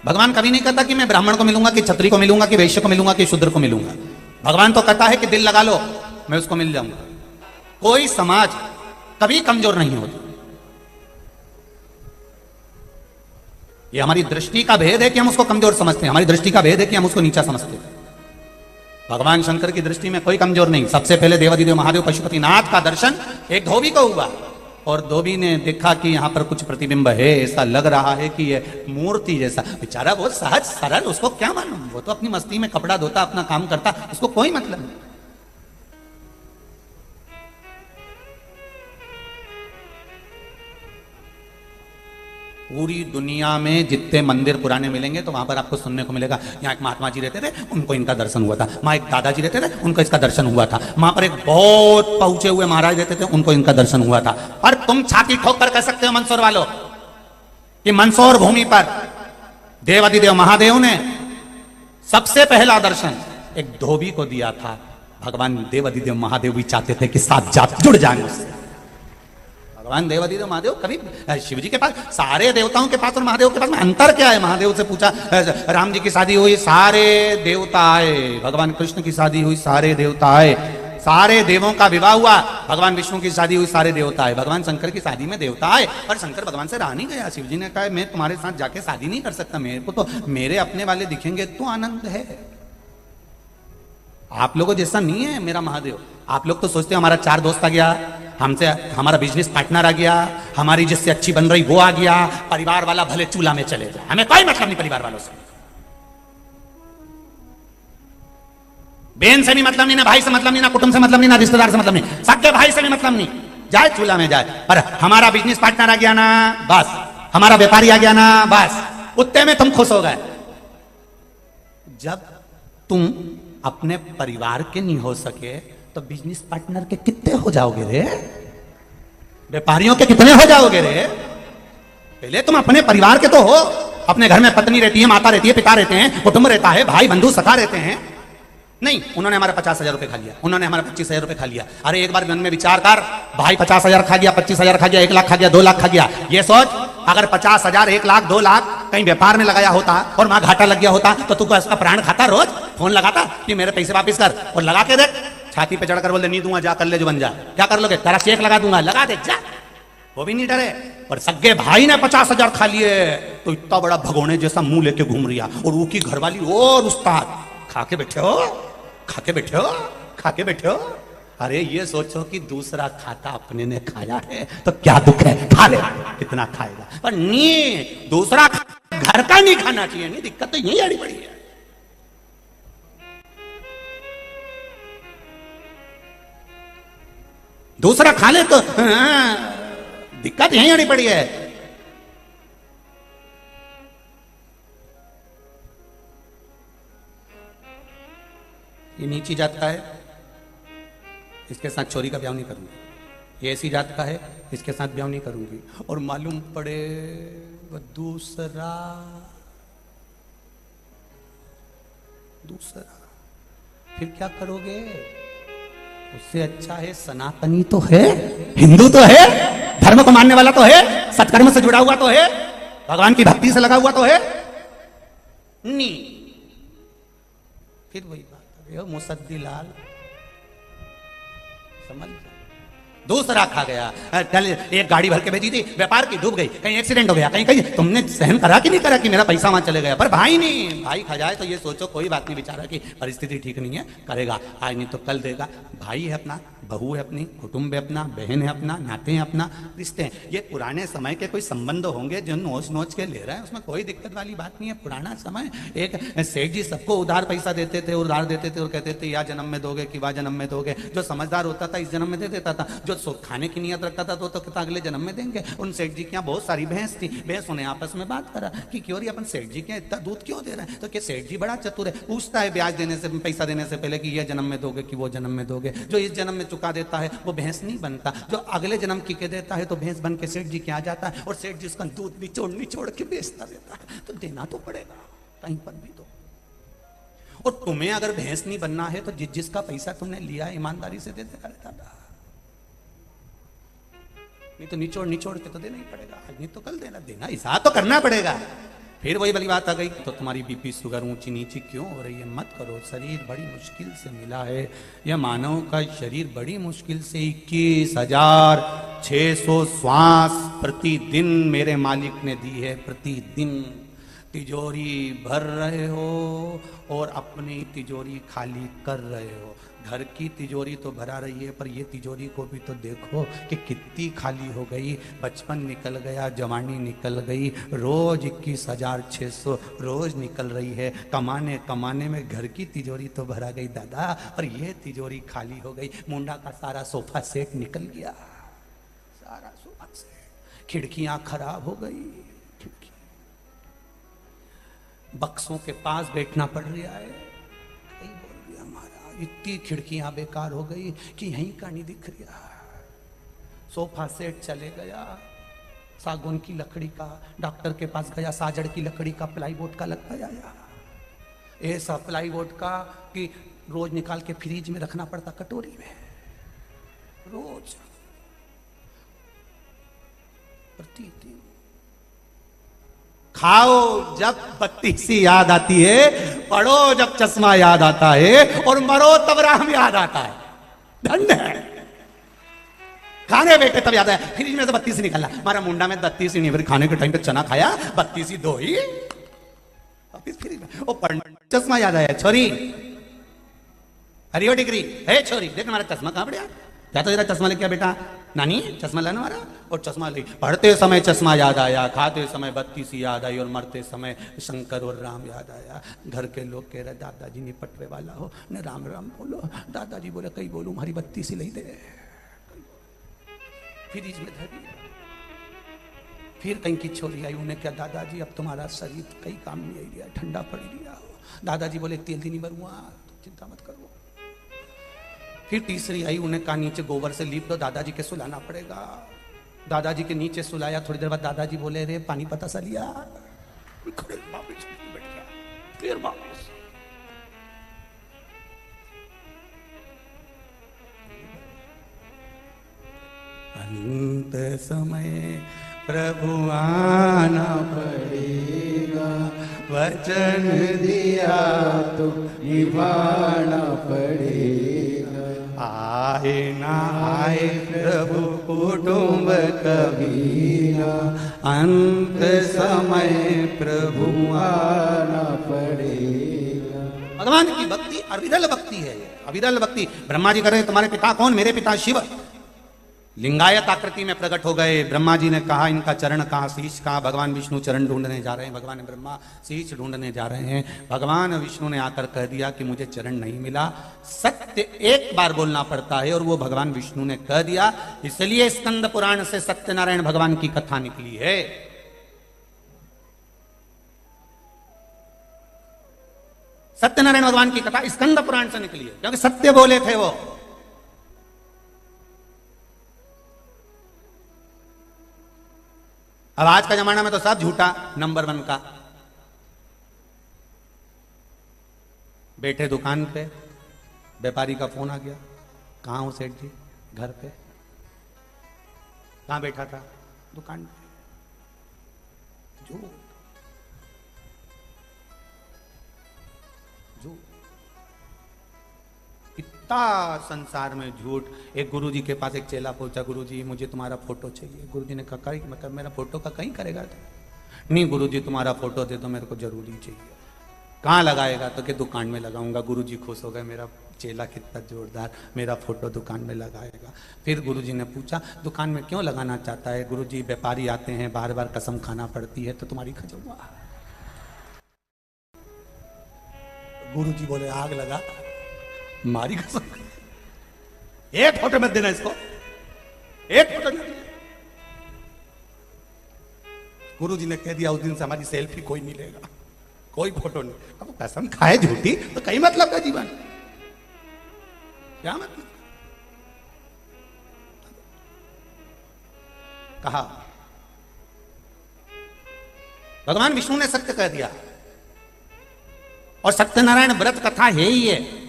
भगवान कभी नहीं कहता कि मैं ब्राह्मण को मिलूंगा कि क्षत्रिय को मिलूंगा कि वैश्य को मिलूंगा कि शूद्र को मिलूंगा। भगवान तो कहता है कि दिल लगा लो, मैं उसको मिल जाऊंगा। कोई समाज कभी कमजोर नहीं होता। ये हमारी दृष्टि का भेद है कि हम उसको कमजोर समझते हैं, हमारी दृष्टि का भेद है कि हम उसको नीचा समझते हैं। भगवान शंकर की दृष्टि में कोई कमजोर नहीं। सबसे पहले देवादिदेव महादेव पशुपतिनाथ का दर्शन एक धोबी को हुआ, और धोबी ने देखा कि यहां पर कुछ प्रतिबिंब है, ऐसा लग रहा है कि ये मूर्ति जैसा। बेचारा वो सहज सरल, उसको क्या मालूम, वो तो अपनी मस्ती में कपड़ा धोता, अपना काम करता, उसको कोई मतलब नहीं। पूरी दुनिया में जितने मंदिर पुराने मिलेंगे तो वहां पर आपको सुनने को मिलेगा, यहाँ एक महात्मा जी रहते थे, उनको इनका दर्शन हुआ था। वहां एक दादाजी रहते थे, उनको इसका दर्शन हुआ था। वहां पर एक बहुत पहुंचे हुए महाराज रहते थे, उनको इनका दर्शन हुआ था। और तुम छाती ठोक कर कह सकते हो मंदसौर वालों कि मंदसौर भूमि पर देवादिदेव महादेव ने सबसे पहला दर्शन एक धोबी को दिया था। भगवान देवादिदेव महादेव भी चाहते थे कि साथ जात जुड़ जाए उससे। भगवान देवादिदेव महादेव कभी शिव जी के पास, सारे देवताओं के पास और महादेव के पास में अंतर क्या है? महादेव से पूछा, राम जी की शादी हुई, सारे देवता आए। भगवान कृष्ण की शादी हुई, सारे देवता आए। सारे देवों का विवाह हुआ, भगवान विष्णु की शादी हुई, सारे देवता आए। भगवान शंकर की शादी में देवता आए, और शंकर भगवान से रहा नहीं गया। शिव जी ने कहा मैं तुम्हारे साथ जाके शादी नहीं कर सकता, मेरे को तो मेरे अपने वाले दिखेंगे तो आनंद है। आप लोगों जैसा नहीं है मेरा महादेव। आप लोग तो सोचते हो हमारा 4 दोस्त आ गया, हमसे हमारा बिजनेस पार्टनर आ गया, हमारी जिससे अच्छी बन रही वो आ गया, परिवार वाला भले चूल्हा में चले जाए, हमें कोई मतलब नहीं परिवार वालों से। बहन से भी मतलब नहीं, ना भाई से मतलब नहीं, ना कुटुंब से मतलब नहीं, ना रिश्तेदार से मतलब नहीं, सबके भाई से भी मतलब नहीं, जाए चूल्हा में जाए। पर हमारा बिजनेस पार्टनर आ गया ना बस, हमारा व्यापारी आ गया ना बस, उतने में तुम खुश हो गए। जब तुम अपने परिवार के नहीं हो सके तो बिजनेस पार्टनर के कितने हो जाओगे रे? व्यापारियों के कितने हो जाओगे रे? पहले तुम अपने परिवार के तो हो। अपने घर में पत्नी रहती है, माता रहती है, पिता रहते हैं, कुटुंब रहता है, भाई बंधु सखा रहते हैं। नहीं, उन्होंने हमारा 50,000 रुपए खा लिया, उन्होंने हमारा 25,000 रुपए खा लिया। अरे एक बार मन में विचार कर, भाई 50,000 खा गया, 25,000 खा गया, 1 लाख खा गया, 2 लाख खा गया। ये सोच, अगर 50,000, 1 लाख, 2 लाख कहीं व्यापार में लगाया होता और वहां घाटा लग गया होता तो तू उसका प्राण खाता? रोज फोन लगाता कि मेरे पैसे वापिस कर, और लगा के देख, छाती पे चढ़कर बोल दे नहीं दूंगा, जा कर ले जो बन जा। क्या कर लोगे? तेरा चेक लगा दूंगा, लगा दे जा, वो भी नहीं डरे। और सगे भाई ने 50,000 खा लिए तो इतना बड़ा भगोने जैसा मुंह लेके घूम रिया, और वो की घरवाली और उस्ताद खा के बैठे हो, खा के बैठे हो, खा के बैठे हो। अरे ये सोचो कि दूसरा खाता अपने ने खाया है तो क्या दुख है, खा ले, कितना खाएगा। पर नहीं, दूसरा घर का नहीं खाना चाहिए। नहीं, दिक्कत तो यही आड़ी पड़ी है। दूसरा खा ले तो दिक्कत यही आड़ी पड़ी है। ये नीची जात का है, इसके साथ चोरी का ब्याह नहीं करूंगी। ये ऐसी जात का है, इसके साथ ब्याह नहीं करूंगी। और मालूम पड़े वो दूसरा, फिर क्या करोगे? उससे अच्छा है सनातनी तो है, हिंदू तो है, धर्म को मानने वाला तो है, सत्कर्म से जुड़ा हुआ तो है, भगवान की भक्ति से लगा हुआ तो है। नहीं, फिर वही बात है, मुसद्दी लाल समझ। दूसरा खा गया, एक गाड़ी भर के भेजी थी, व्यापार की डूब गई, कहीं एक्सीडेंट हो गया, कहीं कहीं तुमने सहन करा कि नहीं करा कि मेरा पैसा वहां चले गया? पर भाई नहीं, भाई खा जाए तो ये सोचो कोई बात नहीं, बेचारा की परिस्थिति ठीक नहीं है, करेगा आज नहीं तो कल देगा। भाई है अपना, बहू है अपनी, कुटुंब है अपना, बहन है अपना, नाते हैं अपना, रिश्ते हैं। ये पुराने समय के कोई संबंध होंगे जो नोच नोच के ले रहे हैं, उसमें कोई दिक्कत वाली बात नहीं है। पुराना समय, एक सेठ जी सबको उधार पैसा देते थे, उधार देते थे और कहते थे या जन्म में दोगे कि वह जन्म में दोगे। जो समझदार होता था इस जन्म में दे देता था, जो खाने की नियत रखता था तो कहता अगले जन्म में देंगे। उन सेठ जी के यहाँ बहुत सारी भैंस थी, भैंसों ने आपस में बात करा कि क्यों अपन सेठ जी के इतना दूध क्यों दे रहे हैं? तो क्या सेठ जी बड़ा चतुर है, पूछता है ब्याज देने से, पैसा देने से पहले कि ये जन्म में दोगे कि वो जन्म में दोगे। जो इस जन्म में चुका देता है वो भैंस नहीं बनता, जो अगले जन्म की के देता है तो भैंस बन के सेठ जी के आ जाता है, और सेठ जी उसका दूध निचोड़ निचोड़ के बेचता रहता है। तो देना तो पड़ेगा कहीं पर भी तो। और तुम्हें अगर भैंस नहीं बनना है तो जिसका पैसा तुमने लिया ईमानदारी से दे देता रहता था, नहीं तो निचोड़ निचोड़ के तो देना ही पड़ेगा। आज नहीं तो कल देना, देना हिसाब तो करना पड़ेगा। फिर वही वाली बात आ गई, तो तुम्हारी बीपी शुगर ऊंची नीची क्यों हो रही है? मत करो, शरीर बड़ी मुश्किल से मिला है। यह मानव का शरीर बड़ी मुश्किल से 21,600 श्वास प्रतिदिन मेरे मालिक ने दी है। प्रतिदिन तिजोरी भर रहे हो और अपनी तिजोरी खाली कर रहे हो। घर की तिजोरी तो भरा रही है, पर ये तिजोरी को भी तो देखो कि कितनी खाली हो गई। बचपन निकल गया, जवानी निकल गई, रोज 21,600 रोज निकल रही है। कमाने कमाने में घर की तिजोरी तो भरा गई दादा, पर ये तिजोरी खाली हो गई। मुंडा का सारा सोफा सेट निकल गया, सारा सोफा सेट। खिड़कियां खराब हो गई, बक्सों के पास बैठना पड़ रहा है। कई बोल रहा महाराज, इतनी खिड़कियां बेकार हो गई कि यहीं का नहीं दिख रहा। सोफा सेट चले गया, सागौन की लकड़ी का, डॉक्टर के पास गया, साजड़ की लकड़ी का प्लाईवुड का लग गया। ऐसा प्लाईवुड का कि रोज निकाल के फ्रिज में रखना पड़ता, कटोरी में रोज प्रतिदिन। खाओ जब बत्ती सी याद आती है, पढ़ो जब चश्मा याद आता है, और मरो तब राम याद आता है। धन्य है। खाने बैठे तब याद आया, फ्रिज में से बत्ती सी निकला, हमारा मुंडा में बत्ती सी नहीं, फिर खाने के टाइम पे चना खाया, बत्ती सी दो ही फ्रिज में। ओ पढ़, चश्मा याद आया। छोरी हरियो डिग्री है, छोरी देख हमारा चश्मा कहां पड़ा? क्या तो जरा चश्मा लेके बेटा, नानी चश्मा लाना हमारा। और चश्मा ले, पढ़ते समय चश्मा याद आया, खाते समय बत्ती सी याद आई, और मरते समय शंकर और राम याद आया। घर के लोग कह रहे दादाजी निपटवे वाला हो न, राम राम बोलो। दादाजी बोले कई बोलूं, हमारी बत्ती सी ली दे। फ्रिज में धरी, फिर कहीं की छोरी आई, उन्हें क्या दादाजी अब तुम्हारा शरीर कई काम नहीं आई गया, ठंडा पड़ गया हो। दादाजी बोले तेल दी नहीं भरूंगा, चिंता मत करो। फिर तीसरी आई, उन्हें कहा नीचे गोबर से लीप दो, दादाजी के सुलाना पड़ेगा। दादाजी के नीचे सुलाया, थोड़ी देर बाद दादाजी बोले रे पानी पता सा लिया, फिर वापस। अंत समय प्रभु आना पड़ेगा, वचन दिया तो निभाना पड़ेगा। आए ना आए प्रभु कुटुंब कबीरा, अंत समय प्रभु आना पड़ेगा। भगवान की भक्ति अविरल भक्ति है, अविरल भक्ति। ब्रह्मा जी कह रहे तुम्हारे पिता कौन? मेरे पिता शिव लिंगायत आकृति में प्रकट हो गए। ब्रह्मा जी ने कहा इनका चरण कहाँ, शीश कहाँ? भगवान विष्णु चरण ढूंढने जा रहे हैं, भगवान ब्रह्मा शीश ढूंढने जा रहे हैं। भगवान विष्णु ने आकर कह दिया कि मुझे चरण नहीं मिला। सत्य एक बार बोलना पड़ता है, और वो भगवान विष्णु ने कह दिया। इसलिए स्कंद पुराण से सत्यनारायण भगवान की कथा निकली है। सत्यनारायण भगवान की कथा स्कंद पुराण से निकली है, क्योंकि सत्य बोले थे वो। अब आज का जमाना में तो सब झूठा नंबर 1 का। बैठे दुकान पे, व्यापारी का फोन आ गया, कहाँ हो सेठ जी? घर पे। कहाँ बैठा था? दुकान पे। झूठ झूठ, इतना संसार में झूठ। एक गुरुजी के पास एक चेला पहुंचा, गुरुजी मुझे तुम्हारा फोटो चाहिए। गुरुजी ने कहा मतलब मेरा फोटो का कहीं करेगा तो? नहीं गुरुजी तुम्हारा फोटो दे दो, मेरे को जरूरी चाहिए। कहाँ लगाएगा? तो कि दुकान में लगाऊंगा। गुरुजी खुश हो गए, मेरा चेला कितना जोरदार, मेरा फोटो दुकान में लगाएगा। फिर गुरुजी ने पूछा दुकान में क्यों लगाना चाहता है? गुरुजी व्यापारी आते हैं, बार बार कसम खाना पड़ती है, तो तुम्हारी खजौआ। गुरुजी बोले आग लगा, मारी कसम, एक फोटो मत देना इसको, एक फोटो नहीं। गुरुजी ने कह दिया उस दिन से हमारी सेल्फी कोई नहीं लेगा, कोई फोटो नहीं। अब कसम खाए झूठी तो कई मतलब का जीवन, क्या मतलब? कहा भगवान विष्णु ने सत्य कह दिया, और सत्यनारायण व्रत कथा है ही है।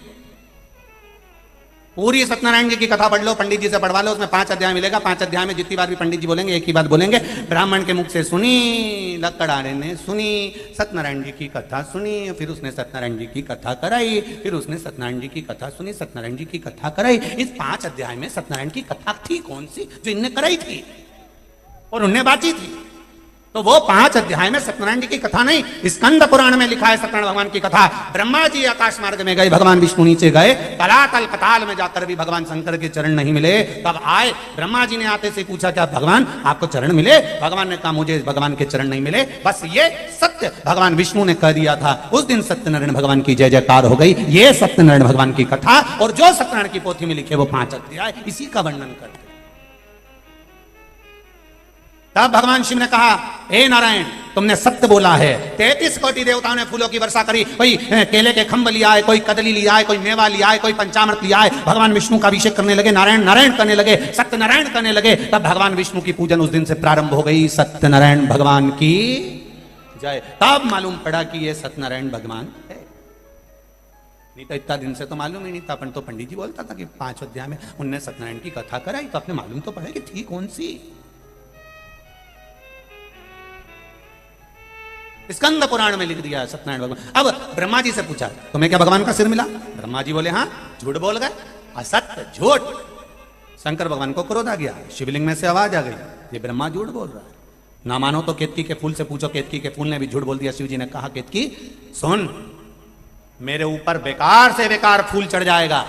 पूरी सत्यनारायण जी की कथा पढ़ लो, पंडित जी से पढ़वा लो, उसमें 5 अध्याय मिलेगा। 5 अध्याय में जितनी बार भी पंडित जी बोलेंगे एक ही बात बोलेंगे, ब्राह्मण के मुख से सुनी, लकड़ारे ने सुनी, सत्यनारायण जी की कथा सुनी, फिर उसने सत्यनारायण जी की कथा कराई, फिर उसने सत्यनारायण जी की कथा सुनी, सत्यनारायण जी की कथा कराई। इस 5 अध्याय में सत्यनारायण की कथा थी कौन सी जो इनने कराई थी और उनने बांटी थी? तो वो 5 अध्याय में सत्यनारायण जी की कथा नहीं, स्कंद पुराण में लिखा है सत्यनारायण भगवान की कथा। ब्रह्मा जी आकाश मार्ग में गए, भगवान विष्णु नीचे गए, तलातल पताल में जाकर भी भगवान शंकर के चरण नहीं मिले। तब आए, ब्रह्मा जी ने आते से पूछा क्या भगवान आपको चरण मिले? भगवान ने कहा मुझे भगवान के चरण नहीं मिले, बस ये सत्य भगवान विष्णु ने कह दिया था। उस दिन सत्यनारायण भगवान की जय जयकार हो गई। ये सत्यनारायण भगवान की कथा और जो सत्यनारायण की पोथी में लिखे वो 5 अध्याय इसी का वर्णन करते। तब भगवान शिव ने कहा हे नारायण तुमने सत्य बोला है। 33 कोटि देवताओं ने फूलों की वर्षा करी, कोई केले के खंभ लिया है, कोई कदली लिया है, कोई मेवा लिया है, कोई पंचामृत लिया है। भगवान विष्णु का अभिषेक करने लगे, नारायण नारायण करने लगे, सत्यनारायण करने लगे। तब भगवान विष्णु की पूजन उस दिन से प्रारंभ हो गई। सत्यनारायण भगवान की जय। तब मालूम पड़ा कि ये सत्यनारायण भगवान है, नहीं तो इतना दिन से तो मालूम ही नहीं था। अपन तो पंडित जी बोलता था कि 5 अध्याय में उनने सत्यनारायण की कथा कराई, तो अपने मालूम तो पड़े कि थी कौन सी। स्कंद पुराण में लिख दिया सत्यनारायण भगवान। अब ब्रह्मा जी से पूछा तुम्हें क्या भगवान का सिर मिला? ब्रह्मा जी बोले हाँ। झूठ बोल गए, असत्य झूठ। शंकर भगवान को क्रोध आ गया, शिवलिंग में से आवाज आ गई ये ब्रह्मा झूठ बोल रहा है। ना मानो तो केतकी के फूल से पूछो, केतकी के फूल ने भी झूठ बोल दिया। शिव जी ने कहा केतकी सुन, मेरे ऊपर बेकार से बेकार फूल चढ़ जाएगा,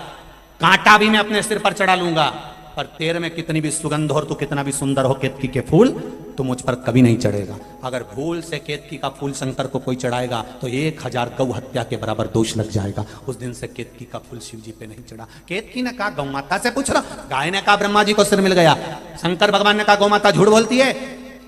कांटा भी मैं अपने सिर पर चढ़ा लूंगा, पर तेरे में कितनी भी सुगंध हो, तू कितना भी सुंदर हो केतकी के फूल, तो मुझ पर कभी नहीं चढ़ेगा। अगर भूल से केतकी का फूल शंकर को कोई चढ़ाएगा तो 1000 गौ हत्या के बराबर दोष लग जाएगा। उस दिन से केतकी का फूल शिव जी पे नहीं चढ़ा। केतकी ने कहा गौ माता से पूछ रहा, गाय ने कहा ब्रह्मा जी को सिर मिल गया। शंकर भगवान ने कहा गौ माता झूठ बोलती है,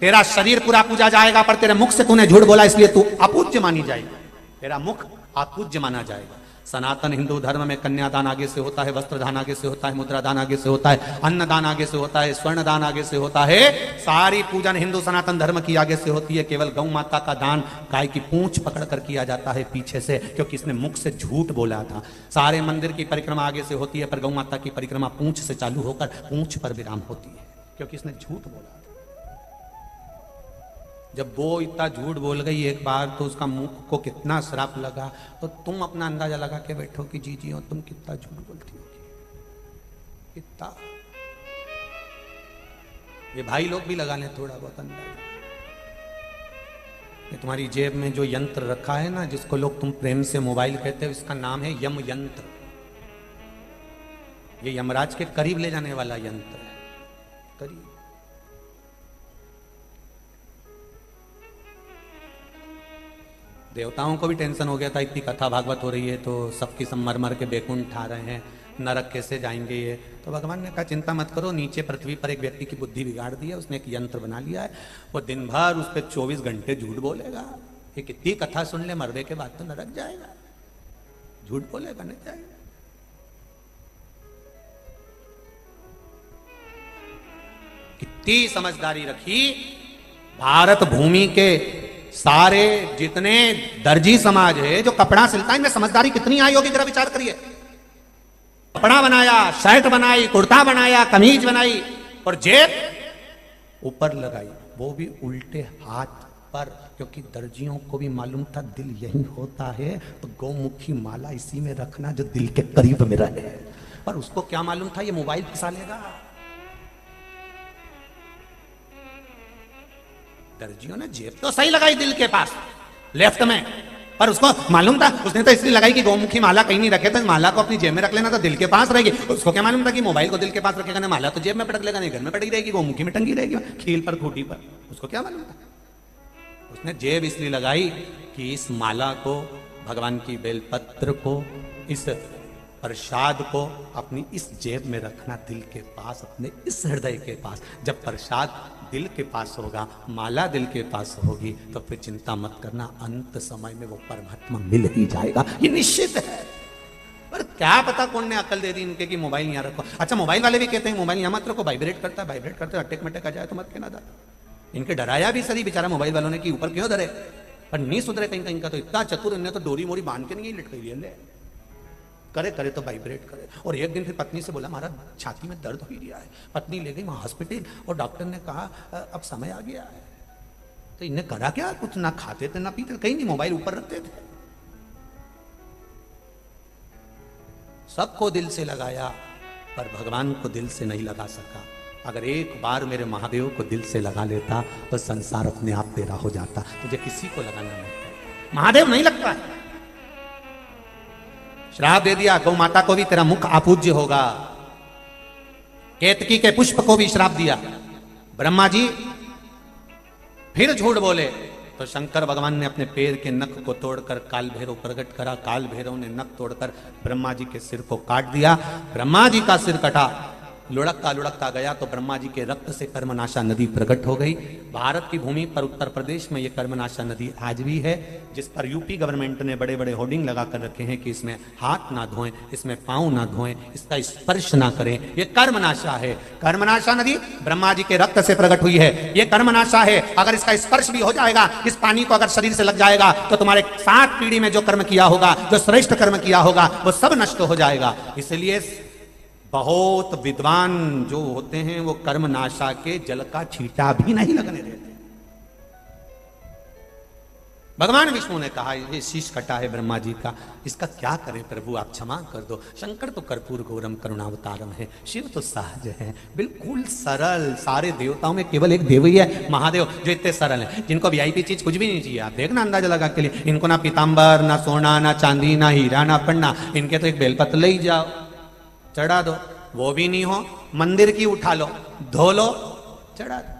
तेरा शरीर पूरा पूजा जाएगा, पर तेरे मुख से तूने झूठ बोला इसलिए तू अपूज्य मानी जाएगी, तेरा मुख अपूज्य माना जाएगा। सनातन हिंदू धर्म में कन्यादान आगे से होता है, वस्त्र दान आगे से होता है, मुद्रा दान आगे से होता है, अन्न दान आगे से होता है, स्वर्ण दान आगे से होता है। सारी पूजन हिंदू सनातन धर्म की आगे से होती है। केवल गौ माता का दान गाय की पूंछ पकड़कर किया जाता है पीछे से, क्योंकि इसने मुख से झूठ बोला था। सारे मंदिर की परिक्रमा आगे से होती है, पर गौ माता की परिक्रमा पूंछ से चालू होकर पूंछ पर विराम होती है, क्योंकि इसने झूठ बोला। जब वो इतना झूठ बोल गई एक बार तो उसका मुख को कितना श्राप लगा, तो तुम अपना अंदाजा लगा के बैठो कि जी और तुम कितना झूठ बोलती होगी, कितना। ये भाई लोग भी लगा लें थोड़ा बहुत अंदाजा। ये तुम्हारी जेब में जो यंत्र रखा है ना, जिसको लोग तुम प्रेम से मोबाइल कहते हो, इसका नाम है यम यंत्र। ये यमराज के करीब ले जाने वाला यंत्र है, करीब। देवताओं को भी टेंशन हो गया था, इतनी कथा भागवत हो रही है तो सबकी सब मर मर के बेकुंठ आ रहे हैं, नरक कैसे जाएंगे ये। तो भगवान ने कहा चिंता मत करो, नीचे पृथ्वी पर एक व्यक्ति की बुद्धि बिगाड़ दी है, उसने एक यंत्र बना लिया है, वो दिन भर उस पर 24 घंटे झूठ बोलेगा। ये कितनी कथा सुन ले, मरने के बाद तो नरक जाएगा, झूठ बोलेगा नहीं जाएगा। कितनी समझदारी रखी। भारत भूमि के सारे जितने दर्जी समाज है जो कपड़ा सिलता है, इनमें समझदारी कितनी आई होगी, जरा विचार करिए। कपड़ा बनाया, शर्ट बनाई, कुर्ता बनाया, कमीज बनाई और जेब ऊपर लगाई, वो भी उल्टे हाथ पर, क्योंकि दर्जियों को भी मालूम था दिल यही होता है, तो गौमुखी माला इसी में रखना जो दिल के करीब में रहे। पर उसको क्या मालूम था ये मोबाइल फंसा लेगा। दर्जियों ने जेब तो सही लगाई दिल के पास लेफ्ट में, पर उसको मालूम था, उसने तो इसलिए लगाई कि गौमुखी माला कहीं नहीं रखे, तो माला को अपनी जेब में रख लेना तो दिल के पास रहेगी। उसको क्या मालूम था कि मोबाइल को दिल के पास रखेगा ना, माला तो जेब में पटक लेगा, नहीं घर में पटकी रहेगी, गौमुखी में टंगी रहेगी खील पर, खूटी पर। उसको क्या मालूम था। उसने जेब इसलिए लगाई कि इस माला को, भगवान की बेलपत्र को, इस प्रसाद को अपनी इस जेब में रखना, दिल के पास, अपने इस हृदय के पास। जब प्रसाद दिल के पास होगा, माला दिल के पास होगी, तो फिर चिंता मत करना, अंत समय में वो परमात्मा मिल ही जाएगा, ये निश्चित है। पर क्या पता कौन ने अकल दे दी इनके कि मोबाइल यहाँ रखो। अच्छा, मोबाइल वाले भी कहते हैं मोबाइल यहाँ मत रखो, वाइब्रेट करता है, वाइब्रेट करते अटक मटक आ जाए तो मत कहना था। इनके डराया भी सही बेचारा मोबाइल वालों ने कि ऊपर क्यों डरे, पर नहीं सुधरे कहीं कहीं का। तो इतना चतुर, इन्हें तो डोरी मोरी बांध के नहीं लटक ले, करे करे तो वाइब्रेट करे। और एक दिन फिर पत्नी से बोला महाराज छाती में दर्द हो रहा है। पत्नी ले गई वहां हॉस्पिटल और डॉक्टर ने कहा अब समय आ गया है। तो इन्हें करा क्या, कुछ ना खाते थे ना पीते, कहीं नहीं, मोबाइल ऊपर रखते थे। सबको दिल से लगाया पर भगवान को दिल से नहीं लगा सका। अगर एक बार मेरे महादेव को दिल से लगा लेता तो संसार अपने आप तेरा हो जाता। तुझे किसी को लगाना नहीं, महादेव नहीं लगता है। श्राप दे दिया, गौ माता को भी तेरा मुख अपूज्य होगा। केतकी के पुष्प को भी श्राप दिया। ब्रह्मा जी फिर झूठ बोले तो शंकर भगवान ने अपने पैर के नख को तोड़कर काल भैरव प्रकट करा। काल भैरव ने नख तोड़कर ब्रह्मा जी के सिर को काट दिया। ब्रह्मा जी का सिर कटा, लुढ़कता गया तो ब्रह्मा जी के रक्त से कर्मनाशा नदी प्रकट हो गई। भारत की भूमि पर उत्तर प्रदेश में यह कर्मनाशा नदी आज भी है, जिस पर यूपी गवर्नमेंट ने बड़े बड़े होर्डिंग लगा कर रखे हैं कि इसमें हाथ ना धोएं, इसमें पांव ना धोएं, इसका स्पर्श ना करें। यह कर्मनाशा है। कर्मनाशा नदी ब्रह्मा जी के रक्त से प्रकट हुई है। यह कर्मनाशा है। अगर इसका स्पर्श भी हो जाएगा, इस पानी को अगर शरीर से लग जाएगा तो तुम्हारे 7 पीढ़ी में जो कर्म किया होगा, जो श्रेष्ठ कर्म किया होगा, वो सब नष्ट हो जाएगा। इसलिए बहुत विद्वान जो होते हैं वो कर्मनाशा के जल का छींटा भी नहीं लगने देते। भगवान विष्णु ने कहा ये शीश कटा है ब्रह्मा जी का, इसका क्या करें प्रभु, आप क्षमा कर दो। शंकर तो कर्पूर गौरम करुणावतारम है, शिव तो सहज है, बिल्कुल सरल। सारे देवताओं में केवल एक देव ही है, महादेव, जो इतने सरल है, जिनको वीआईपी चीज कुछ भी नहीं चाहिए। आप देखना अंदाजा लगा के लिए, इनको ना पीताम्बर, ना सोना, ना चांदी, ना हीरा, ना पन्ना, इनके तो एक बेलपत्र ले ही जाओ, चढ़ा दो। वो भी नहीं हो, मंदिर की उठा लो, धो लो, चढ़ा दो,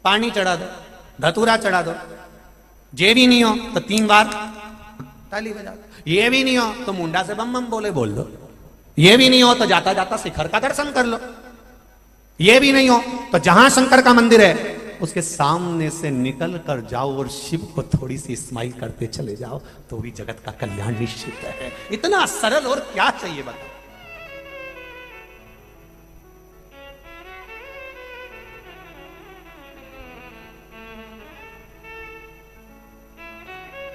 पानी चढ़ा दो, धतूरा चढ़ा दो। ये भी नहीं हो तो 3 बार ताली बजा दो। ये भी नहीं हो तो मुंडा से बम बम बोले बोल दो। ये भी नहीं हो तो जाता जाता शिखर का दर्शन कर लो। ये भी नहीं हो तो जहां शंकर का मंदिर है उसके सामने से निकल कर जाओ और शिव को थोड़ी सी स्माइल करते चले जाओ, तो भी जगत का कल्याण निश्चित है। इतना सरल और क्या चाहिए बताओ।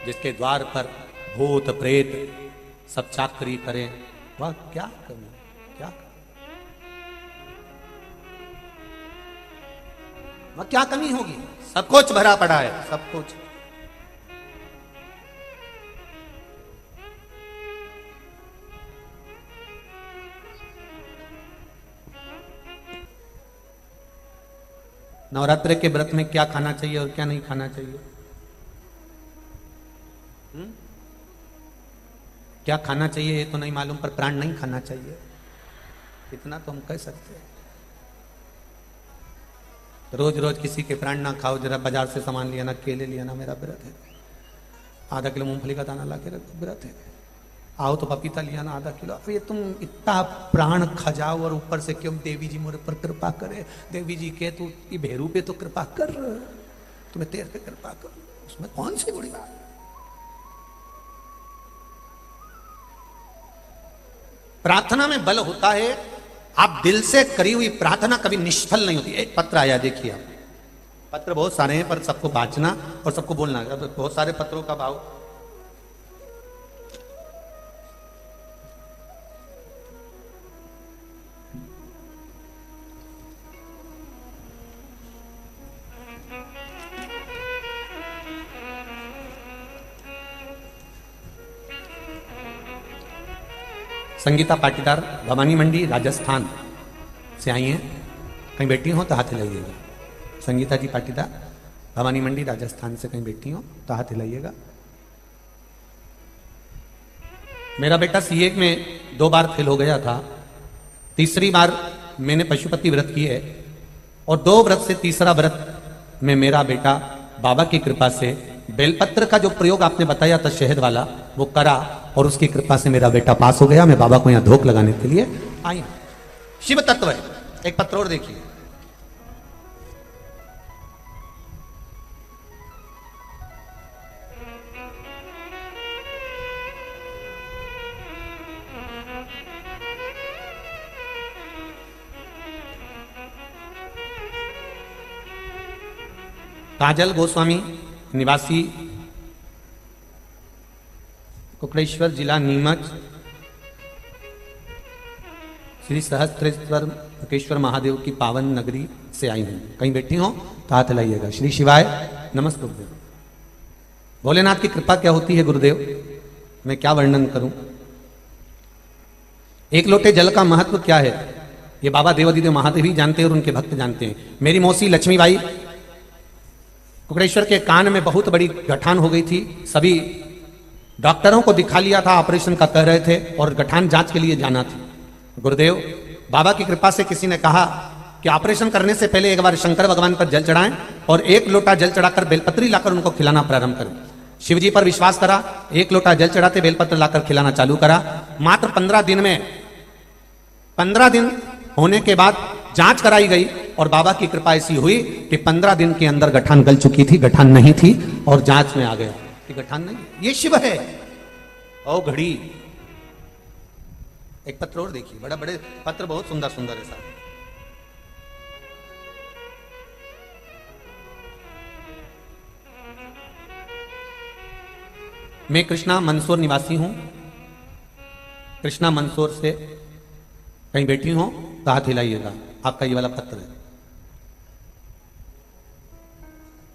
जिसके द्वार पर भूत प्रेत सब चाकरी करें, वह क्या कमी, क्या वह क्या कमी होगी? सब कुछ भरा पड़ा है, सब कुछ। नवरात्र के व्रत में क्या खाना चाहिए और क्या नहीं खाना चाहिए? क्या खाना चाहिए ये तो नहीं मालूम, पर प्राण नहीं खाना चाहिए, इतना तो हम कह सकते हैं। रोज रोज किसी के प्राण ना खाओ। जरा बाजार से सामान लिया ना, केले लिया ना, मेरा व्रत है। आधा किलो मूंगफली का दाना ला के रख, व्रत है। आओ तो पपीता लिया ना आधा किलो। अब ये तुम इतना प्राण खजाओ और ऊपर से क्यों देवी जी मोरे पर कृपा करे। देवी जी के तू भेरू पे तो कृपा कर, तुम्हें तेरे पे कृपा कर, उसमें कौन सी बड़ी बात। प्रार्थना में बल होता है। आप दिल से करी हुई प्रार्थना कभी निष्फल नहीं होती। एक पत्र आया, देखिए आप, पत्र बहुत सारे हैं पर सबको बांचना और सबको बोलना। बहुत सारे पत्रों का भाव संगीता पाटीदार भवानी मंडी राजस्थान से आई हैं। कहीं बैठी हो तो हाथ हिलाइएगा। संगीता जी पाटीदार भवानी मंडी राजस्थान से कहीं बैठी हो तो हाथ हिलाइएगा। मेरा बेटा सीए में 2 बार फेल हो गया था। तीसरी बार मैंने पशुपति व्रत की है और 2 व्रत से तीसरा व्रत में मेरा बेटा बाबा की कृपा से बेलपत्र का जो प्रयोग आपने बताया था शहद वाला, वो करा और उसकी कृपा से मेरा बेटा पास हो गया। मैं बाबा को यहां धोख लगाने के लिए आई हूं। शिव तत्व है। एक पत्र और देखिए, काजल गोस्वामी निवासी कुकड़ेश्वर जिला नीमच श्री सहस्त्रेश्वर मुकेश्वर महादेव की पावन नगरी से आई हूं। कहीं बैठी हो तो हाथ हिलाइएगा। श्री शिवाय नमस्ते गुरुदेव। भोलेनाथ की कृपा क्या होती है गुरुदेव, मैं क्या वर्णन करूं। एक लोटे जल का महत्व क्या है ये बाबा देवादिदेव महादेव ही जानते हैं और उनके भक्त जानते हैं। मेरी मौसी लक्ष्मीबाई कुकड़ेश्वर के कान में बहुत बड़ी गठान हो गई थी। सभी डॉक्टरों को दिखा लिया था, ऑपरेशन का कह रहे थे और गठान जांच के लिए जाना थी। गुरुदेव बाबा की कृपा से किसी ने कहा कि ऑपरेशन करने से पहले एक बार शंकर भगवान पर जल चढ़ाएं और एक लोटा जल चढ़ाकर बेलपत्री लाकर उनको खिलाना प्रारंभ करें। शिवजी पर विश्वास करा, एक लोटा जल चढ़ाते बेलपत्र लाकर खिलाना चालू करा। मात्र 15 दिन में 15 दिन होने के बाद जांच कराई गई और बाबा की कृपा ऐसी हुई कि 15 दिन के अंदर गठान गल चुकी थी, गठान नहीं थी और जांच में आ गया कि गठान नहीं। ये शिव है। ओ घड़ी एक पत्र और देखिए, बड़ा बड़े पत्र बहुत सुंदर सुंदर है साहब। मैं कृष्णा मंदसौर निवासी हूं। कृष्णा मंदसौर से कहीं बैठी हो तो हाथ हिलाइएगा। आपका ये वाला पत्र है।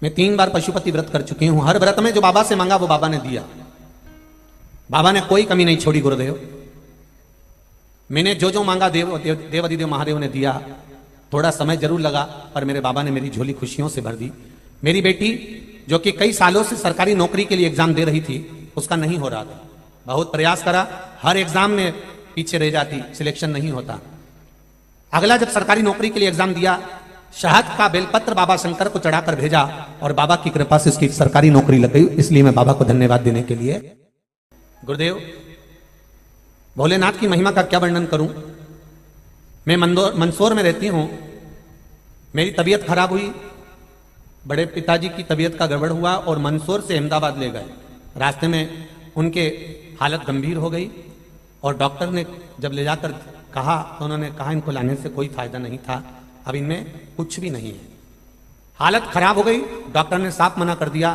मैं 3 बार पशुपति व्रत कर चुकी हूं। हर व्रत में जो बाबा से मांगा वो बाबा ने दिया। बाबा ने कोई कमी नहीं छोड़ी गुरुदेव। मैंने जो जो मांगा देवादिदेव महादेव ने दिया। थोड़ा समय जरूर लगा पर मेरे बाबा ने मेरी झोली खुशियों से भर दी। मेरी बेटी जो कि कई सालों से सरकारी नौकरी के लिए एग्जाम दे रही थी, उसका नहीं हो रहा था। बहुत प्रयास करा, हर एग्जाम में पीछे रह जाती, सिलेक्शन नहीं होता। अगला जब सरकारी नौकरी के लिए एग्जाम दिया, शहद का बेलपत्र बाबा शंकर को चढ़ाकर भेजा और बाबा की कृपा से उसकी सरकारी नौकरी लग गई। इसलिए मैं बाबा को धन्यवाद देने के लिए गुरुदेव भोलेनाथ की महिमा का क्या वर्णन करूं। मैं मंदसौर में रहती हूं। मेरी तबीयत खराब हुई, बड़े पिताजी की तबीयत का गड़बड़ हुआ और मंदसौर से अहमदाबाद ले गए। रास्ते में उनके हालत गंभीर हो गई और डॉक्टर ने जब ले जाकर कहा तो उन्होंने कहा इनको लाने से कोई फायदा नहीं था, अब इनमें कुछ भी नहीं है। हालत खराब हो गई। डॉक्टर ने साफ मना कर दिया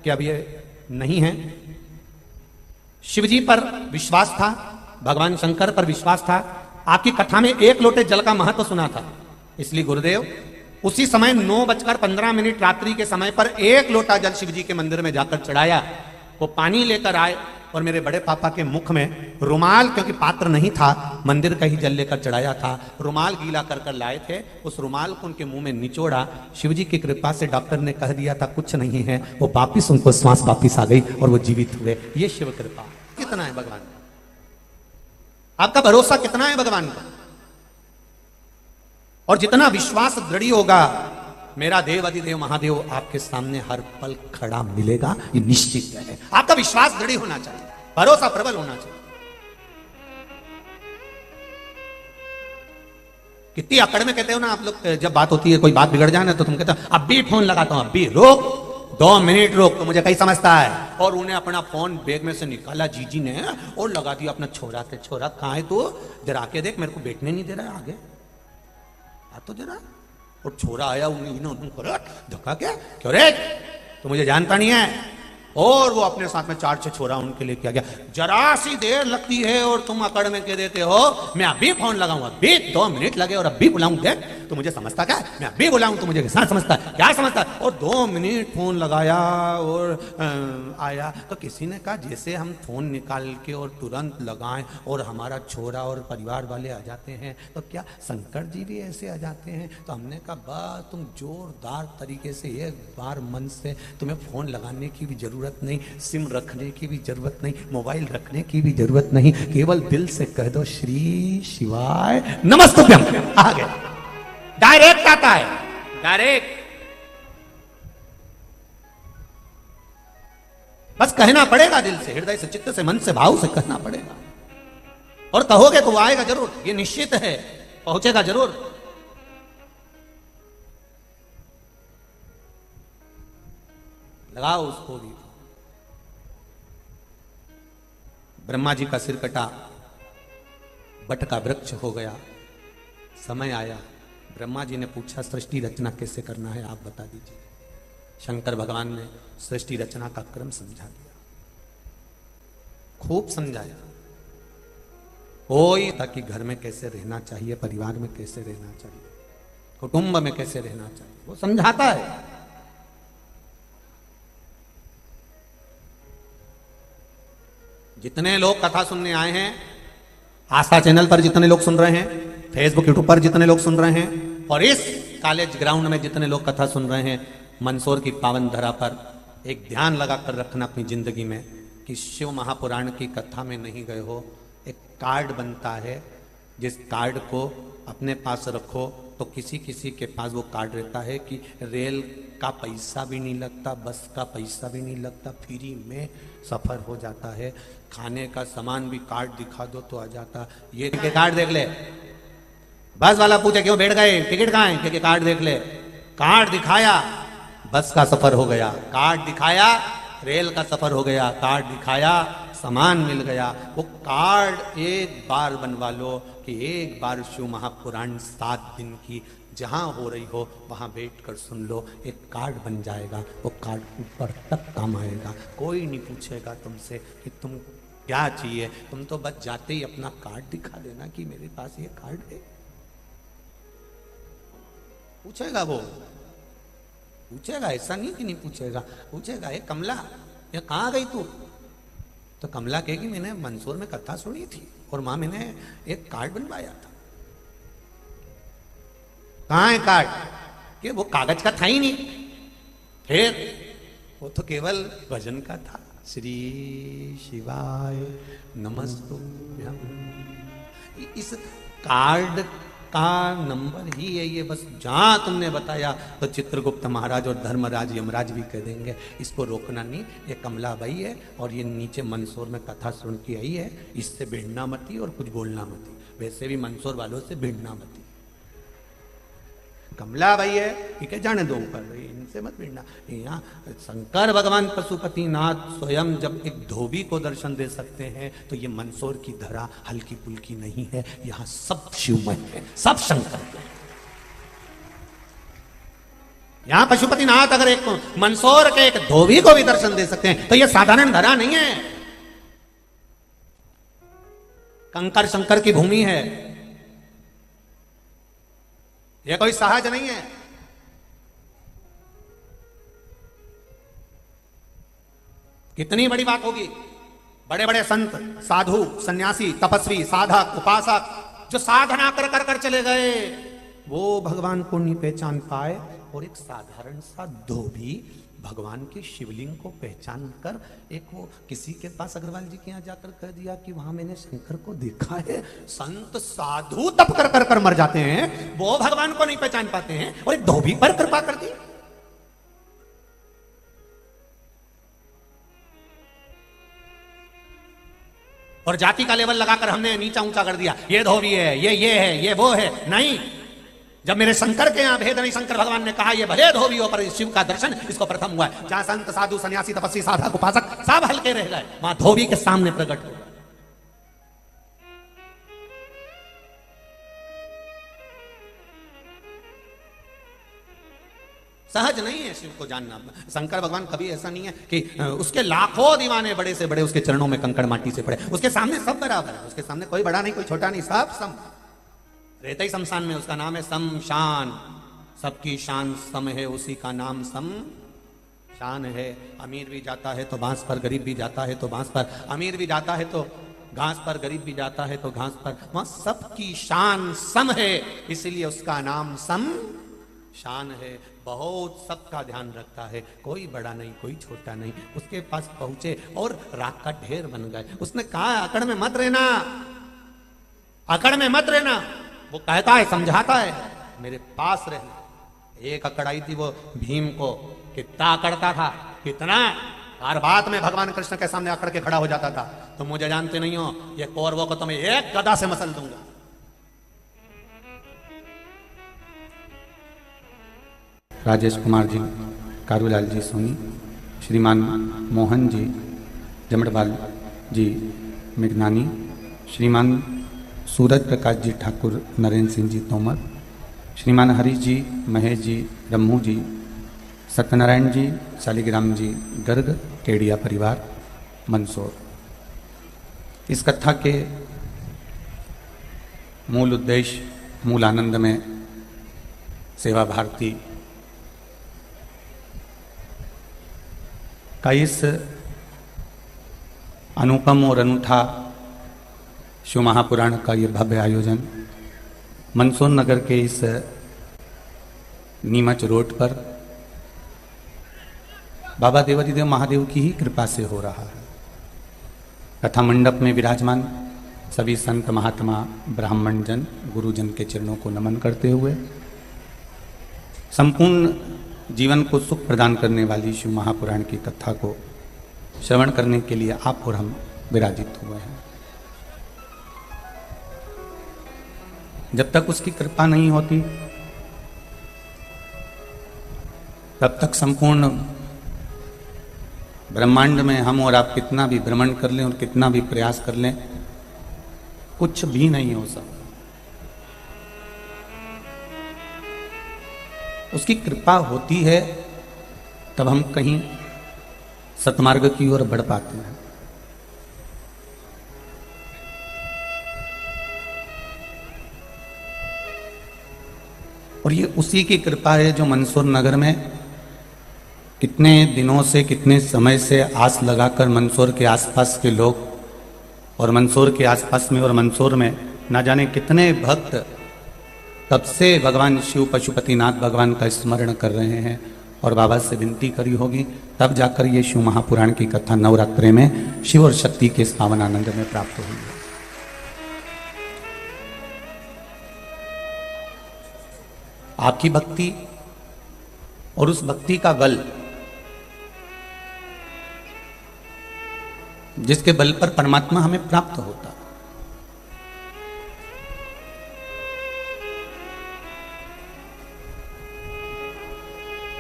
कि अब ये नहीं है। शिवजी पर विश्वास था, भगवान शंकर पर विश्वास था। आपकी कथा में 1 लोटे जल का महत्व सुना था। इसलिए गुरुदेव उसी समय 9:15 रात्रि के समय पर 1 लोटा जल शिवजी के मंदिर में जाकर चढ़ाया। वो पानी लेकर आए और मेरे बड़े पापा के मुख में रुमाल, क्योंकि पात्र नहीं था, मंदिर का ही जल लेकर चढ़ाया था, रुमाल गीला कर कर लाए थे। उस रुमाल को उनके मुंह में निचोड़ा। शिवजी की कृपा से डॉक्टर ने कह दिया था कुछ नहीं है। वो वापिस उनको श्वास वापिस आ गई और वो जीवित हुए। ये शिव कृपा कितना है भगवान का। आपका भरोसा कितना है भगवान का। और जितना विश्वास दृढ़ होगा, मेरा देव अधिदेव महादेव आपके सामने हर पल खड़ा मिलेगा, ये निश्चित है। आपका विश्वास दृढ़ होना चाहिए, भरोसा प्रबल होना चाहिए। कितनी अकड़ में कहते हो ना आप लोग, जब बात होती है कोई बात बिगड़ जाए ना तो तुम कहते हो अब भी फोन लगाता हूं, अब भी रोक, 2 मिनट रोक। तो मुझे कहीं समझता है। और उन्हें अपना फोन बैग में से निकाला जीजी ने और लगा दिया अपना छोरा के। छोरा कहां है तू, जरा आके देख, मेरे को बैठने नहीं दे रहा है आगे, आ तो जरा। और छोरा आया, उन्हें धक्का क्या, क्यों रे, तो मुझे जानता नहीं है। और वो अपने साथ में 4-6 छोरा उनके लेके आ गया। जरा सी देर लगती है और तुम अकड़ में कह देते हो मैं अभी फोन लगाऊंगा, अभी 2 मिनट लगे और अभी बुलाऊं, देख तो मुझे समझता क्या, मैं अभी बुलाऊं तो मुझे कैसा समझता है, क्या समझता है। और 2 मिनट फोन लगाया और आया तो किसी ने कहा जैसे हम फोन निकाल के और तुरंत लगाएं और हमारा छोरा और परिवार वाले आ जाते हैं तो क्या शंकर जी भी ऐसे आ जाते हैं। तो हमने कहा बस तुम जोरदार तरीके से एक बार मन से, तुम्हें फोन लगाने की भी जरूरत नहीं, सिम रखने की भी जरूरत नहीं, मोबाइल रखने की भी जरूरत नहीं, केवल दिल से कह दो श्री शिवाय नमस्तुभ्यम, आ गए। डायरेक्ट आता है, डायरेक्ट। बस कहना पड़ेगा दिल से, हृदय से, चित्त से, मन से, भाव से कहना पड़ेगा। और कहोगे तो वो आएगा जरूर, ये निश्चित है, पहुंचेगा जरूर। लगाओ उसको भी। ब्रह्मा जी का सिर कटा, बट का वृक्ष हो गया। समय आया, ब्रह्मा जी ने पूछा सृष्टि रचना कैसे करना है आप बता दीजिए। शंकर भगवान ने सृष्टि रचना का क्रम समझा दिया, खूब समझाया। कोई ताकि घर में कैसे रहना चाहिए, परिवार में कैसे रहना चाहिए, कुटुंब में कैसे रहना चाहिए, वो समझाता है। जितने लोग कथा सुनने आए हैं, आस्था चैनल पर जितने लोग सुन रहे हैं, फेसबुक यूट्यूब पर जितने लोग सुन रहे हैं, और इस कॉलेज ग्राउंड में जितने लोग कथा सुन रहे हैं, मंदसौर की पावन धरा पर एक ध्यान लगा कर रखना अपनी जिंदगी में कि शिव महापुराण की कथा में नहीं गए हो, एक कार्ड बनता है, जिस कार्ड को अपने पास रखो तो किसी किसी के पास वो कार्ड रहता है कि रेल का पैसा भी नहीं लगता, बस का पैसा भी नहीं लगता, फ्री में सफर हो जाता है, खाने का सामान भी कार्ड दिखा दो तो आ जाता। ये कार्ड देख ले, बस वाला पूछे क्यों बैठ गए, टिकट कहाँ है, क्योंकि कार्ड देख ले, कार्ड दिखाया बस का सफर हो गया, कार्ड दिखाया रेल का सफर हो गया, कार्ड दिखाया सामान मिल गया। वो कार्ड एक बार बनवा लो कि एक बार शिव महापुराण 7 दिन की जहां हो रही हो वहां बैठ कर सुन लो, एक कार्ड बन जाएगा। वो कार्ड ऊपर तक काम आएगा, कोई नहीं पूछेगा तुमसे कि तुम क्या चाहिए, तुम तो बस जाते ही अपना कार्ड दिखा देना कि मेरे पास ये कार्ड है। पूछेगा वो, पूछेगा, ऐसा नहीं कि नहीं पूछेगा, पूछेगा ये कमला ये कहाँ गई तू, तो कमला कहेगी मैंने मंदसौर में कथा सुनी थी और मां मैंने एक कार्ड बनवाया था। कहाँ है कार्ड, कि वो कागज का था ही नहीं, फिर वो तो केवल भजन का था, श्री शिवाय नमस्तुभ्यं। इस कार्ड का नंबर ही है ये, बस जहां तुमने बताया तो चित्रगुप्त महाराज और धर्मराज यमराज भी कह देंगे इसको रोकना नहीं, ये कमला बाई है और ये नीचे मंदसौर में कथा सुन के आई है, इससे भिड़ना मती और कुछ बोलना मती। वैसे भी मंदसौर वालों से भिड़ना मती, कमला बाई है ठीक है, जाने दो ऊपर, इनसे मत भिड़ना। यहाँ शंकर भगवान पशुपतिनाथ स्वयं जब एक धोबी को दर्शन दे सकते हैं तो ये मंदसौर की धरा हल्की पुल्की नहीं है, यहाँ सब शिवमय है, सब शंकर है। यहाँ पशुपतिनाथ अगर एक मंदसौर के एक धोबी को भी दर्शन दे सकते हैं तो ये साधारण धरा नहीं है, कंकर शंकर की भूमि है, यह कोई सहज नहीं है। कितनी बड़ी बात होगी, बड़े बड़े संत साधु सन्यासी तपस्वी साधक उपासक जो साधना कर कर कर चले गए, वो भगवान को नहीं पहचान पाए, और एक साधारण सा धोबी भगवान के शिवलिंग को पहचान कर एक वो किसी के पास अग्रवाल जी के यहाँ जाकर कह दिया कि वहां मैंने शंकर को देखा है। संत साधु तप कर कर कर मर जाते हैं, वो भगवान को नहीं पहचान पाते हैं, और एक धोबी पर कृपा कर दी। और जाति का लेवल लगाकर हमने नीचा ऊंचा कर दिया, ये धोबी है, ये है, ये वो है। नहीं, जब मेरे शंकर के यहां भेद नहीं, शंकर भगवान ने कहा ये भले धोबी हो पर शिव का दर्शन इसको प्रथम हुआ है। जहां संत साधु सन्यासी तपस्वी साधक उपासक सब हल्के रह गए, वहां धोबी के सामने प्रकट हो गए। सहज नहीं है शिव को जानना। शंकर भगवान कभी ऐसा नहीं है कि उसके लाखों दीवाने बड़े से बड़े उसके चरणों में कंकड़ माटी से पड़े, उसके सामने सब बराबर है, उसके सामने कोई बड़ा नहीं कोई छोटा नहीं, सब सम। रहता ही शमशान में, उसका नाम है शमशान, सबकी शान सम है, उसी का नाम सम शान है। अमीर भी जाता है तो बांस पर, गरीब भी जाता है तो बांस पर, अमीर भी जाता है तो घास पर, गरीब भी जाता है तो घास पर, वहां सबकी शान सम है, इसलिए उसका नाम सम शान है। बहुत सबका ध्यान रखता है, कोई बड़ा नहीं कोई छोटा नहीं। उसके पास पहुंचे और राख का ढेर बन गए। उसने कहा अकड़ में मत रहना, अकड़ में मत रहना। वो कहता है, समझाता है, मेरे पास रहना। एक अकड़ आई थी वो भीम को, कितना अकड़ता था, कितना, हर बात में भगवान कृष्ण के सामने अकड़ के खड़ा हो जाता था। तुम मुझे जानते नहीं हो, ये कौरवों को तुम्हें एक गदा से मसल दूंगा। राजेश कुमार जी, कारूलाल जी सोनी, श्रीमान मोहन जी जमड़वाल जी मेघनानी, श्रीमान सूरज प्रकाश जी ठाकुर, नरेंद्र सिंह जी तोमर, श्रीमान हरीश जी, महेश जी, रम्मू जी, सत्यनारायण जी, शालिग्राम जी गर्ग, केडिया परिवार मंदसौर। इस कथा के मूल उद्देश्य मूल आनंद में सेवा भारती का इस अनुपम और अनूठा शिव महापुराण का ये भव्य आयोजन मंदसौर नगर के इस नीमच रोड पर बाबा देवादिदेव महादेव की ही कृपा से हो रहा है। कथा मंडप में विराजमान सभी संत महात्मा ब्राह्मण जन गुरुजन के चरणों को नमन करते हुए संपूर्ण जीवन को सुख प्रदान करने वाली शिव महापुराण की कथा को श्रवण करने के लिए आप और हम विराजित हुए हैं। जब तक उसकी कृपा नहीं होती तब तक संपूर्ण ब्रह्मांड में हम और आप कितना भी भ्रमण कर लें और कितना भी प्रयास कर लें कुछ भी नहीं हो सकता। उसकी कृपा होती है तब हम कहीं सतमार्ग की ओर बढ़ पाते हैं। और ये उसी की कृपा है जो मंदसौर नगर में कितने दिनों से कितने समय से आस लगाकर मंदसौर के आसपास के लोग और मंदसौर के आसपास में और मंदसौर में ना जाने कितने भक्त तब से भगवान शिव पशुपतिनाथ भगवान का स्मरण कर रहे हैं और बाबा से विनती करी होगी तब जाकर ये शिव महापुराण की कथा नवरात्रे में शिव और शक्ति के पावन आनंद में प्राप्त हुई है। आपकी भक्ति और उस भक्ति का बल जिसके बल पर परमात्मा हमें प्राप्त होता।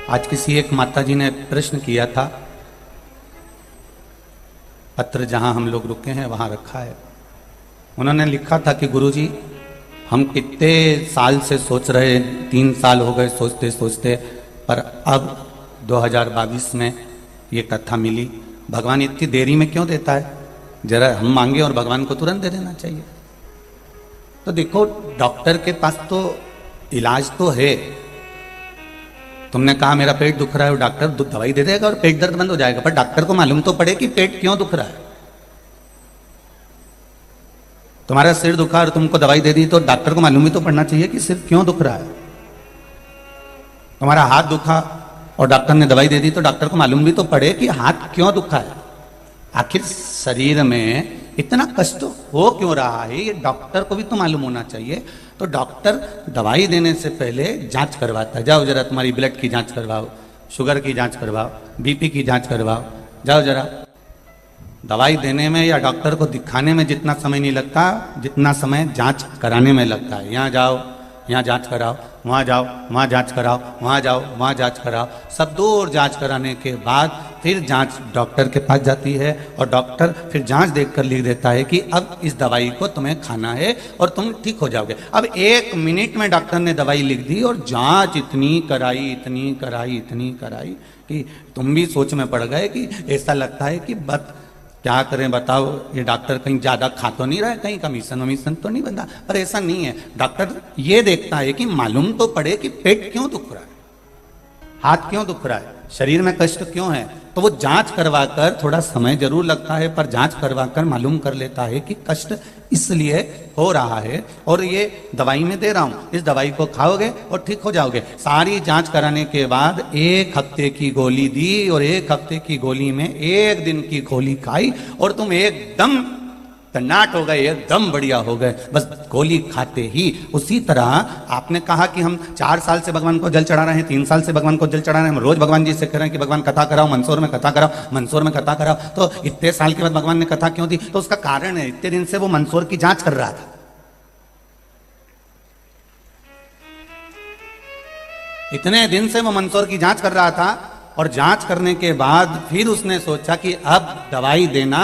आज किसी एक माता जी ने प्रश्न किया था, पत्र जहां हम लोग रुके हैं वहां रखा है। उन्होंने लिखा था कि गुरुजी हम कितने साल से सोच रहे, 3 साल हो गए सोचते सोचते, पर अब 2022 में ये कथा मिली। भगवान इतनी देरी में क्यों देता है? जरा हम मांगे और भगवान को तुरंत दे देना चाहिए। तो देखो डॉक्टर के पास तो इलाज तो है। तुमने कहा मेरा पेट दुख रहा है और डॉक्टर दवाई दे देगा और पेट दर्द बंद हो जाएगा, पर डॉक्टर को मालूम तो पड़े कि पेट क्यों दुख रहा है। तुम्हारा सिर दुखा और तुमको दवाई दे दी तो डॉक्टर को मालूम ही तो पड़ना चाहिए कि सिर क्यों दुख रहा है। तुम्हारा हाथ दुखा और डॉक्टर ने दवाई दे दी तो डॉक्टर को मालूम भी तो पड़े कि हाथ क्यों दुखा है। आखिर शरीर में इतना कष्ट हो क्यों रहा है ये डॉक्टर को भी तो मालूम होना चाहिए। तो डॉक्टर दवाई देने से पहले जांच करवाता है। जाओ जरा तुम्हारी ब्लड की जांच करवाओ, शुगर की जांच करवाओ, बीपी की जांच करवाओ, जाओ जरा। दवाई देने में या डॉक्टर को दिखाने में जितना समय नहीं लगता जितना समय जांच कराने में लगता है। यहाँ जाओ, यहाँ जांच कराओ, वहाँ जाओ, वहाँ जांच कराओ, वहाँ जाओ, वहाँ जांच कराओ। सब दूर जांच कराने के बाद फिर जांच डॉक्टर के पास जाती है और डॉक्टर फिर जांच देखकर लिख देता है कि अब इस दवाई को तुम्हें खाना है और तुम ठीक हो जाओगे। अब 1 मिनट में डॉक्टर ने दवाई लिख दी और जांच इतनी कराई, इतनी कराई, इतनी कराई कि तुम भी सोच में पड़ गए कि ऐसा लगता है कि बस क्या करें बताओ, ये डॉक्टर कहीं ज़्यादा खा तो नहीं रहा है, कहीं कमीशन वमीशन तो नहीं बनता। पर ऐसा नहीं है। डॉक्टर ये देखता है कि मालूम तो पड़े कि पेट क्यों दुख रहा है, हाथ क्यों दुख रहा है, शरीर में कष्ट क्यों है। तो वो जांच करवाकर, थोड़ा समय जरूर लगता है पर जांच करवाकर मालूम कर लेता है कि कष्ट इसलिए हो रहा है और ये दवाई में दे रहा हूं, इस दवाई को खाओगे और ठीक हो जाओगे। सारी जांच कराने के बाद 1 हफ्ते की गोली दी और 1 हफ्ते की गोली में 1 दिन की गोली खाई और तुम एकदम तन्नाट हो गए, एकदम बढ़िया हो गए बस गोली खाते ही। उसी तरह आपने कहा कि हम 4 साल से भगवान को जल चढ़ा रहे हैं, 3 साल से भगवान को जल चढ़ा रहे हैं, हम रोज भगवान जी से कह रहे हैं कि भगवान कथा कराओ, मंदसौर में कथा कराओ, मंदसौर में कथा कराओ। तो इतने साल के बाद भगवान ने कथा क्यों दी? तो उसका कारण है, इतने दिन से वो मंदसौर की जांच कर रहा था। इतने दिन से वो मंदसौर की जांच कर रहा था और जांच करने के बाद फिर उसने सोचा कि अब दवाई देना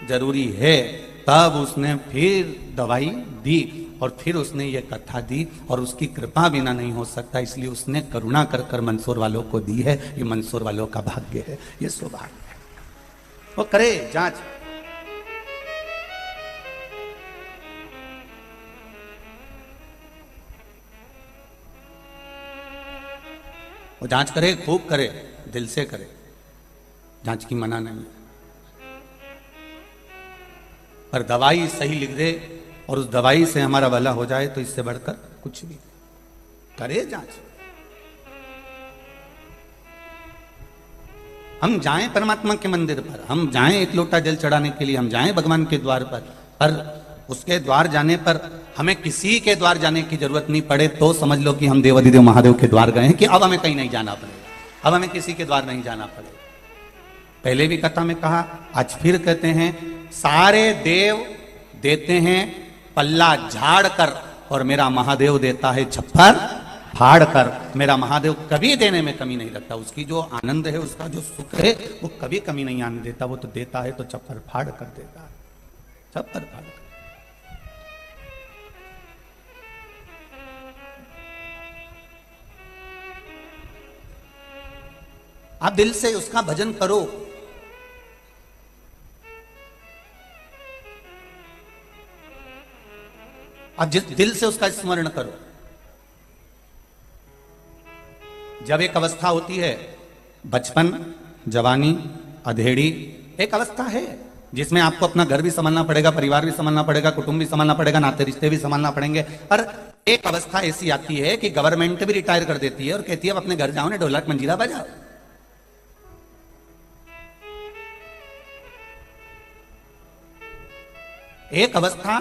जरूरी है। तब उसने फिर दवाई दी और फिर उसने ये कथा दी और उसकी कृपा बिना नहीं हो सकता, इसलिए उसने करुणा कर कर मंदसौर वालों को दी है। ये मंदसौर वालों का भाग्य है, ये सौभाग्य है। वो करे जांच। वो जांच करे, खूब करे, दिल से करे, जांच की मना नहीं है, पर दवाई सही लिख दे और उस दवाई से हमारा भला हो जाए तो इससे बढ़कर कुछ भी करे जांच। हम जाएं परमात्मा के मंदिर पर, हम जाएं एक लोटा जल चढ़ाने के लिए, हम जाएं भगवान के द्वार पर उसके द्वार जाने पर हमें किसी के द्वार जाने की जरूरत नहीं पड़े तो समझ लो कि हम देवाधिदेव महादेव के द्वार गए हैं कि अब हमें कहीं नहीं जाना पड़ेगा, अब हमें किसी के द्वार नहीं जाना पड़ेगा। पहले भी कथा में कहा, आज फिर कहते हैं, सारे देव देते हैं पल्ला झाड़ कर और मेरा महादेव देता है छप्पर फाड़ कर। मेरा महादेव कभी देने में कमी नहीं रखता, उसकी जो आनंद है, उसका जो सुख है, वो कभी कमी नहीं आने देता। वो तो देता है तो छप्पर फाड़ कर देता है, छप्पर फाड़ कर। आप दिल से उसका भजन करो, आप जिस दिल से उसका स्मरण करो। जब एक अवस्था होती है, बचपन, जवानी, अधेड़ी, एक अवस्था है जिसमें आपको अपना घर भी संभालना पड़ेगा, परिवार भी संभालना पड़ेगा, कुटुंब भी संभालना पड़ेगा, नाते रिश्ते भी संभालना पड़ेंगे। पर एक अवस्था ऐसी आती है कि गवर्नमेंट भी रिटायर कर देती है और कहती है अब अपने घर जाओ ना, ढोलक मंजीरा बजाओ। एक अवस्था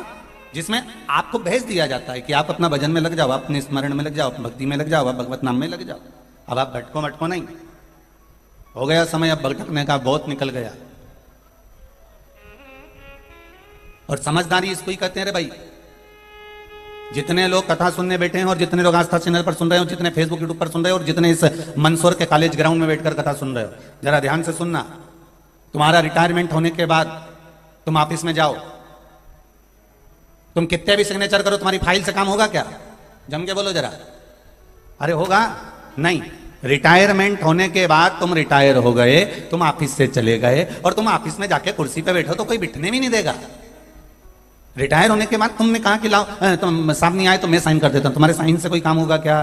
जिसमें आपको भेज दिया जाता है कि आप अपना भजन में लग जाओ, अपने स्मरण में लग जाओ, भक्ति में लग जाओ, आप भगवत नाम में लग जाओ। अब आप भटको मटको नहीं, हो गया समय अब भटकने का, बहुत निकल गया। और समझदारी इसको ही कहते हैं। रे भाई, जितने लोग कथा सुनने बैठे हैं और जितने लोग आस्था चैनल पर सुन रहे हो, जितने फेसबुक यूट्यूब पर सुन रहे हो और जितने इस मंदसौर के कॉलेज ग्राउंड में बैठकर कथा सुन रहे हो, जरा ध्यान से सुनना। तुम्हारा रिटायरमेंट होने के बाद तुम ऑफिस में जाओ, तुम कितने भी सिग्नेचर करो, तुम्हारी फाइल से काम होगा क्या? जम के बोलो जरा। अरे होगा नहीं। रिटायरमेंट होने के बाद तुम रिटायर हो गए, तुम ऑफिस से चले गए और तुम ऑफिस में जाके कुर्सी पे बैठो तो कोई बिठने भी नहीं देगा। रिटायर होने के बाद तुमने कहा कि लाओ, तुम साहब नहीं आए तो मैं साइन कर देता हूं, तुम्हारे साइन से कोई काम होगा क्या?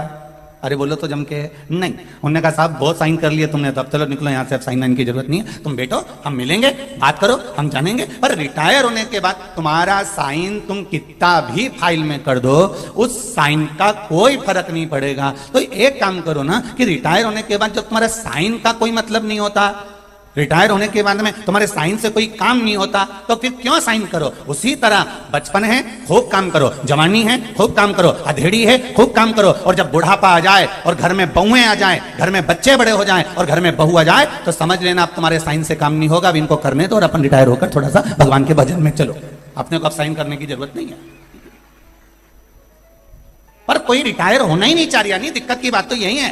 अरे बोलो तो जम के नहीं। उन्होंने कहा साहब बहुत साइन कर लिए तुमने, तब चलो निकलो यहाँ से, अब साइन वाइन की जरूरत नहीं है, तुम बैठो, हम मिलेंगे, बात करो, हम जानेंगे। पर रिटायर होने के बाद तुम्हारा साइन तुम कितना भी फाइल में कर दो, उस साइन का कोई फर्क नहीं पड़ेगा। तो एक काम करो ना कि रिटायर होने के बाद जब तुम्हारा साइन का कोई मतलब नहीं होता, रिटायर होने के बाद में तुम्हारे साइन से कोई काम नहीं होता, तो फिर क्यों साइन करो? उसी तरह बचपन है, खूब काम करो, जवानी है, खूब काम करो, अधेड़ी है, खूब काम करो, और जब बुढ़ापा आ जाए और घर में बहुएं आ जाए, घर में बच्चे बड़े हो जाएं और घर में बहू आ जाए, तो समझ लेना अब तुम्हारे साइन से काम नहीं होगा, अब इनको करने दो और अपन रिटायर होकर थोड़ा सा भगवान के भजन में चलो। अपने को अब साइन करने की जरूरत नहीं है। पर कोई रिटायर होना ही नहीं चाह रहा। नहीं, दिक्कत की बात तो यही है।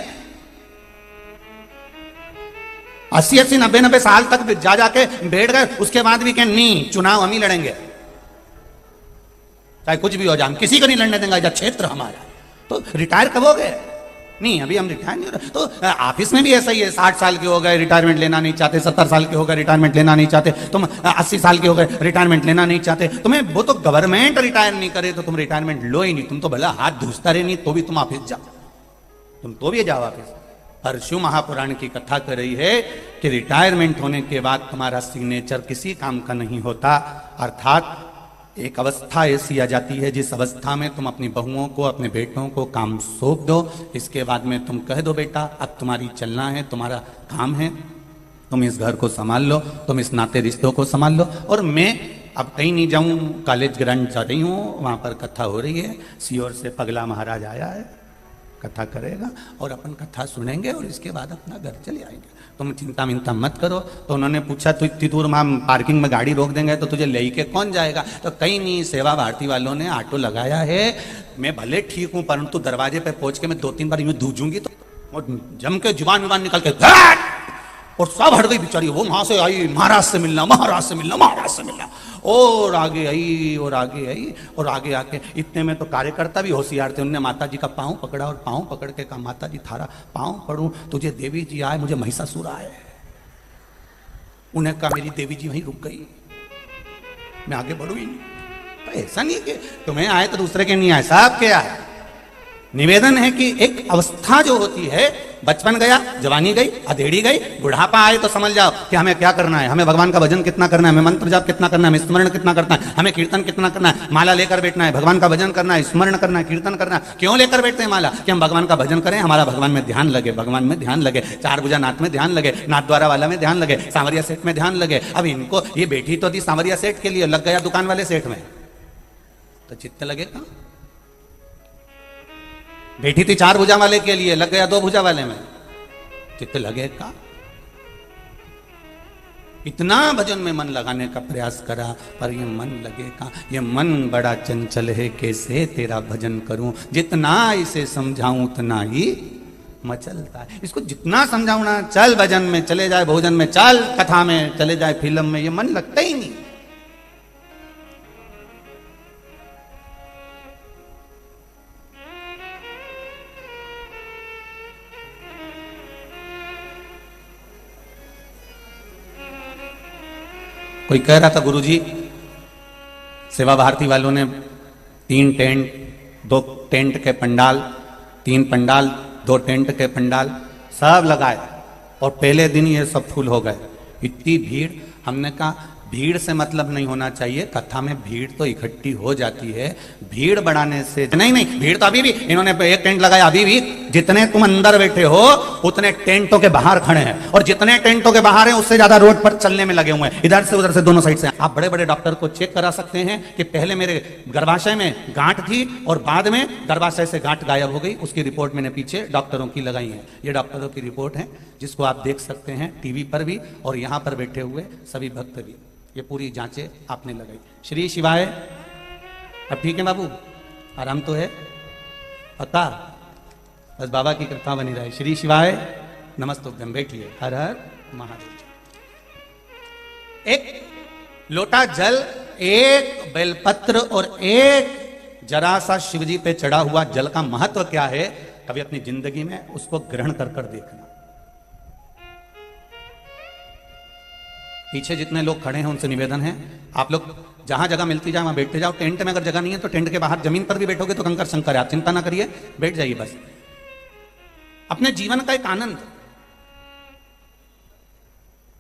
80-80, 90-90 साल तक जा जाके बैठ गए, उसके बाद भी कहें नहीं, चुनाव हम ही लड़ेंगे, चाहे कुछ भी हो जाए, हम किसी को नहीं लड़ने देंगे, जब क्षेत्र हमारा। तो रिटायर कब हो गए? नहीं, अभी हम रिटायर नहीं हो रहे। तो ऑफिस में भी ऐसा ही है, 60 साल के हो गए, रिटायरमेंट लेना नहीं चाहते, 70 साल के हो गए, रिटायरमेंट लेना नहीं चाहते, तुम 80 साल के हो गए, रिटायरमेंट लेना नहीं चाहते। तुम्हें वो तो गवर्नमेंट रिटायर नहीं करे तो तुम रिटायरमेंट लो ही नहीं, तुम तो भला हाथ धूसता रहे नहीं तो भी तुम ऑफिस जाओ, तुम तो भी जाओ ऑफिस। पर शिव महापुराण की कथा कर रही है कि रिटायरमेंट होने के बाद तुम्हारा सिग्नेचर किसी काम का नहीं होता। अर्थात एक अवस्था ऐसी आ जाती है जिस अवस्था में तुम अपनी बहुओं को, अपने बेटों को काम सौंप दो। इसके बाद में तुम कह दो बेटा अब तुम्हारी चलना है, तुम्हारा काम है, तुम इस घर को संभाल लो, तुम इस नाते रिश्तों को संभाल लो, और मैं अब कहीं नहीं जाऊं, कॉलेज ग्राउंड जा रही हूँ, वहां पर कथा हो रही है, सीओर से पगला महाराज आया है, कथा करेगा और अपन कथा सुनेंगे और इसके बाद अपना घर चले आएंगे, तुम चिंता मिंता मत करो। तो उन्होंने पूछा तो इतनी दूर हम पार्किंग में गाड़ी रोक देंगे तो तुझे ले के कौन जाएगा? तो कहीं नहीं, सेवा भारती वालों ने ऑटो लगाया है, मैं भले ठीक हूं परंतु दरवाजे पे पहुंच के मैं 2-3 बार यूं दूजूंगी तो और जम के जुबान निकल के और सब हट गई बेचारी। वो वहां से आई, महाराज से मिलना, महाराज से मिलना, महाराज से मिलना, और आगे आई और आगे आई और आगे आके इतने में तो कार्यकर्ता भी होशियार थे, उनने माता जी का पाँव पकड़ा और पाँव पकड़ के कहा माता जी थारा पाँव पड़ूं, तुझे देवी जी आए, मुझे महिषासुर आए। उन्हें कहा मेरी देवी जी वहीं रुक गई, मैं आगे बढ़ू ही नहीं। तो ऐसा नहीं कि तुम्हें आए तो दूसरे के नहीं आए, साहब के आए। निवेदन है कि एक अवस्था जो होती है बचपन गया, जवानी गई, अधेड़ी गई, बुढ़ापा आए तो समझ जाओ कि हमें क्या करना है, हमें भगवान का भजन कितना करना है, हमें मंत्र जाप कितना करना है, हमें स्मरण कितना करना है, हमें कीर्तन कितना करना है, माला लेकर बैठना है, भगवान का भजन करना है, स्मरण करना है, कीर्तन करना है। क्यों लेकर बैठते हैं माला? कि हम भगवान का भजन करें, हमारा भगवान में ध्यान लगे, भगवान में ध्यान लगे, चार भुजा नाथ में ध्यान लगे, नाथ द्वारा वाला में ध्यान लगे, सांवरिया सेठ में ध्यान लगे। अब इनको ये बैठी तो थी सांवरिया सेठ के लिए, लग गया दुकान वाले सेठ में, तो चित्त लगेगा। बैठी थी चार भुजा वाले के लिए, लग गया दो भुजा वाले में, चित्त लगेगा। इतना भजन में मन लगाने का प्रयास करा, पर ये मन लगेगा। ये मन बड़ा चंचल है, कैसे तेरा भजन करूं, जितना इसे समझाऊं उतना ही मचलता है। इसको जितना समझाऊं ना, चल भजन में चले जाए, भोजन में चल, कथा में चले जाए, फिल्म में, ये मन लगता ही नहीं। कोई कह रहा था गुरुजी, सेवा भारती वालों ने 3 टेंट, 2 टेंट के पंडाल, 3 पंडाल, 2 टेंट के पंडाल सब लगाए और पहले दिन ये सब फुल हो गए। इतनी भीड़। हमने कहा भीड़ से मतलब नहीं होना चाहिए, कथा में भीड़ तो इकट्ठी हो जाती है, भीड़ बढ़ाने से नहीं, भीड़ तो अभी भी इन्होंने एक टेंट लगाया, अभी भी जितने तुम अंदर बैठे हो उतने टेंटों के बाहर खड़े हैं, और जितने टेंटों के बाहर हैं उससे ज्यादा रोड पर चलने में लगे हुए हैं, इधर से उधर से दोनों साइड से। आप बड़े बड़े डॉक्टर को चेक करा सकते हैं कि पहले मेरे गर्भाशय में गांठ थी और बाद में गर्भाशय से गांठ गायब हो गई, उसकी रिपोर्ट मैंने पीछे डॉक्टरों की लगाई है। ये डॉक्टरों की रिपोर्ट है, जिसको आप देख सकते हैं टीवी पर भी और यहां पर बैठे हुए सभी भक्त भी। ये पूरी जांचें आपने लगाई। श्री शिवाय। अब ठीक है बाबू, आराम तो है पक्का, बस बाबा की कृपा बनी रहे। श्री शिवाय नमस्तुभ्यम। बैठिए। हर हर महादेव। एक लोटा जल, एक बेलपत्र और एक जरा सा शिवजी पे चढ़ा हुआ जल का महत्व क्या है, कभी अपनी जिंदगी में उसको ग्रहण कर कर देखना। पीछे जितने लोग खड़े हैं उनसे निवेदन है, आप लोग जहां जगह मिलती जाए वहां बैठते जाओ। टेंट में अगर जगह नहीं है तो टेंट के बाहर जमीन पर भी बैठोगे तो कंकर शंकर है, आप चिंता ना करिए, बैठ जाइए। बस अपने जीवन का एक आनंद,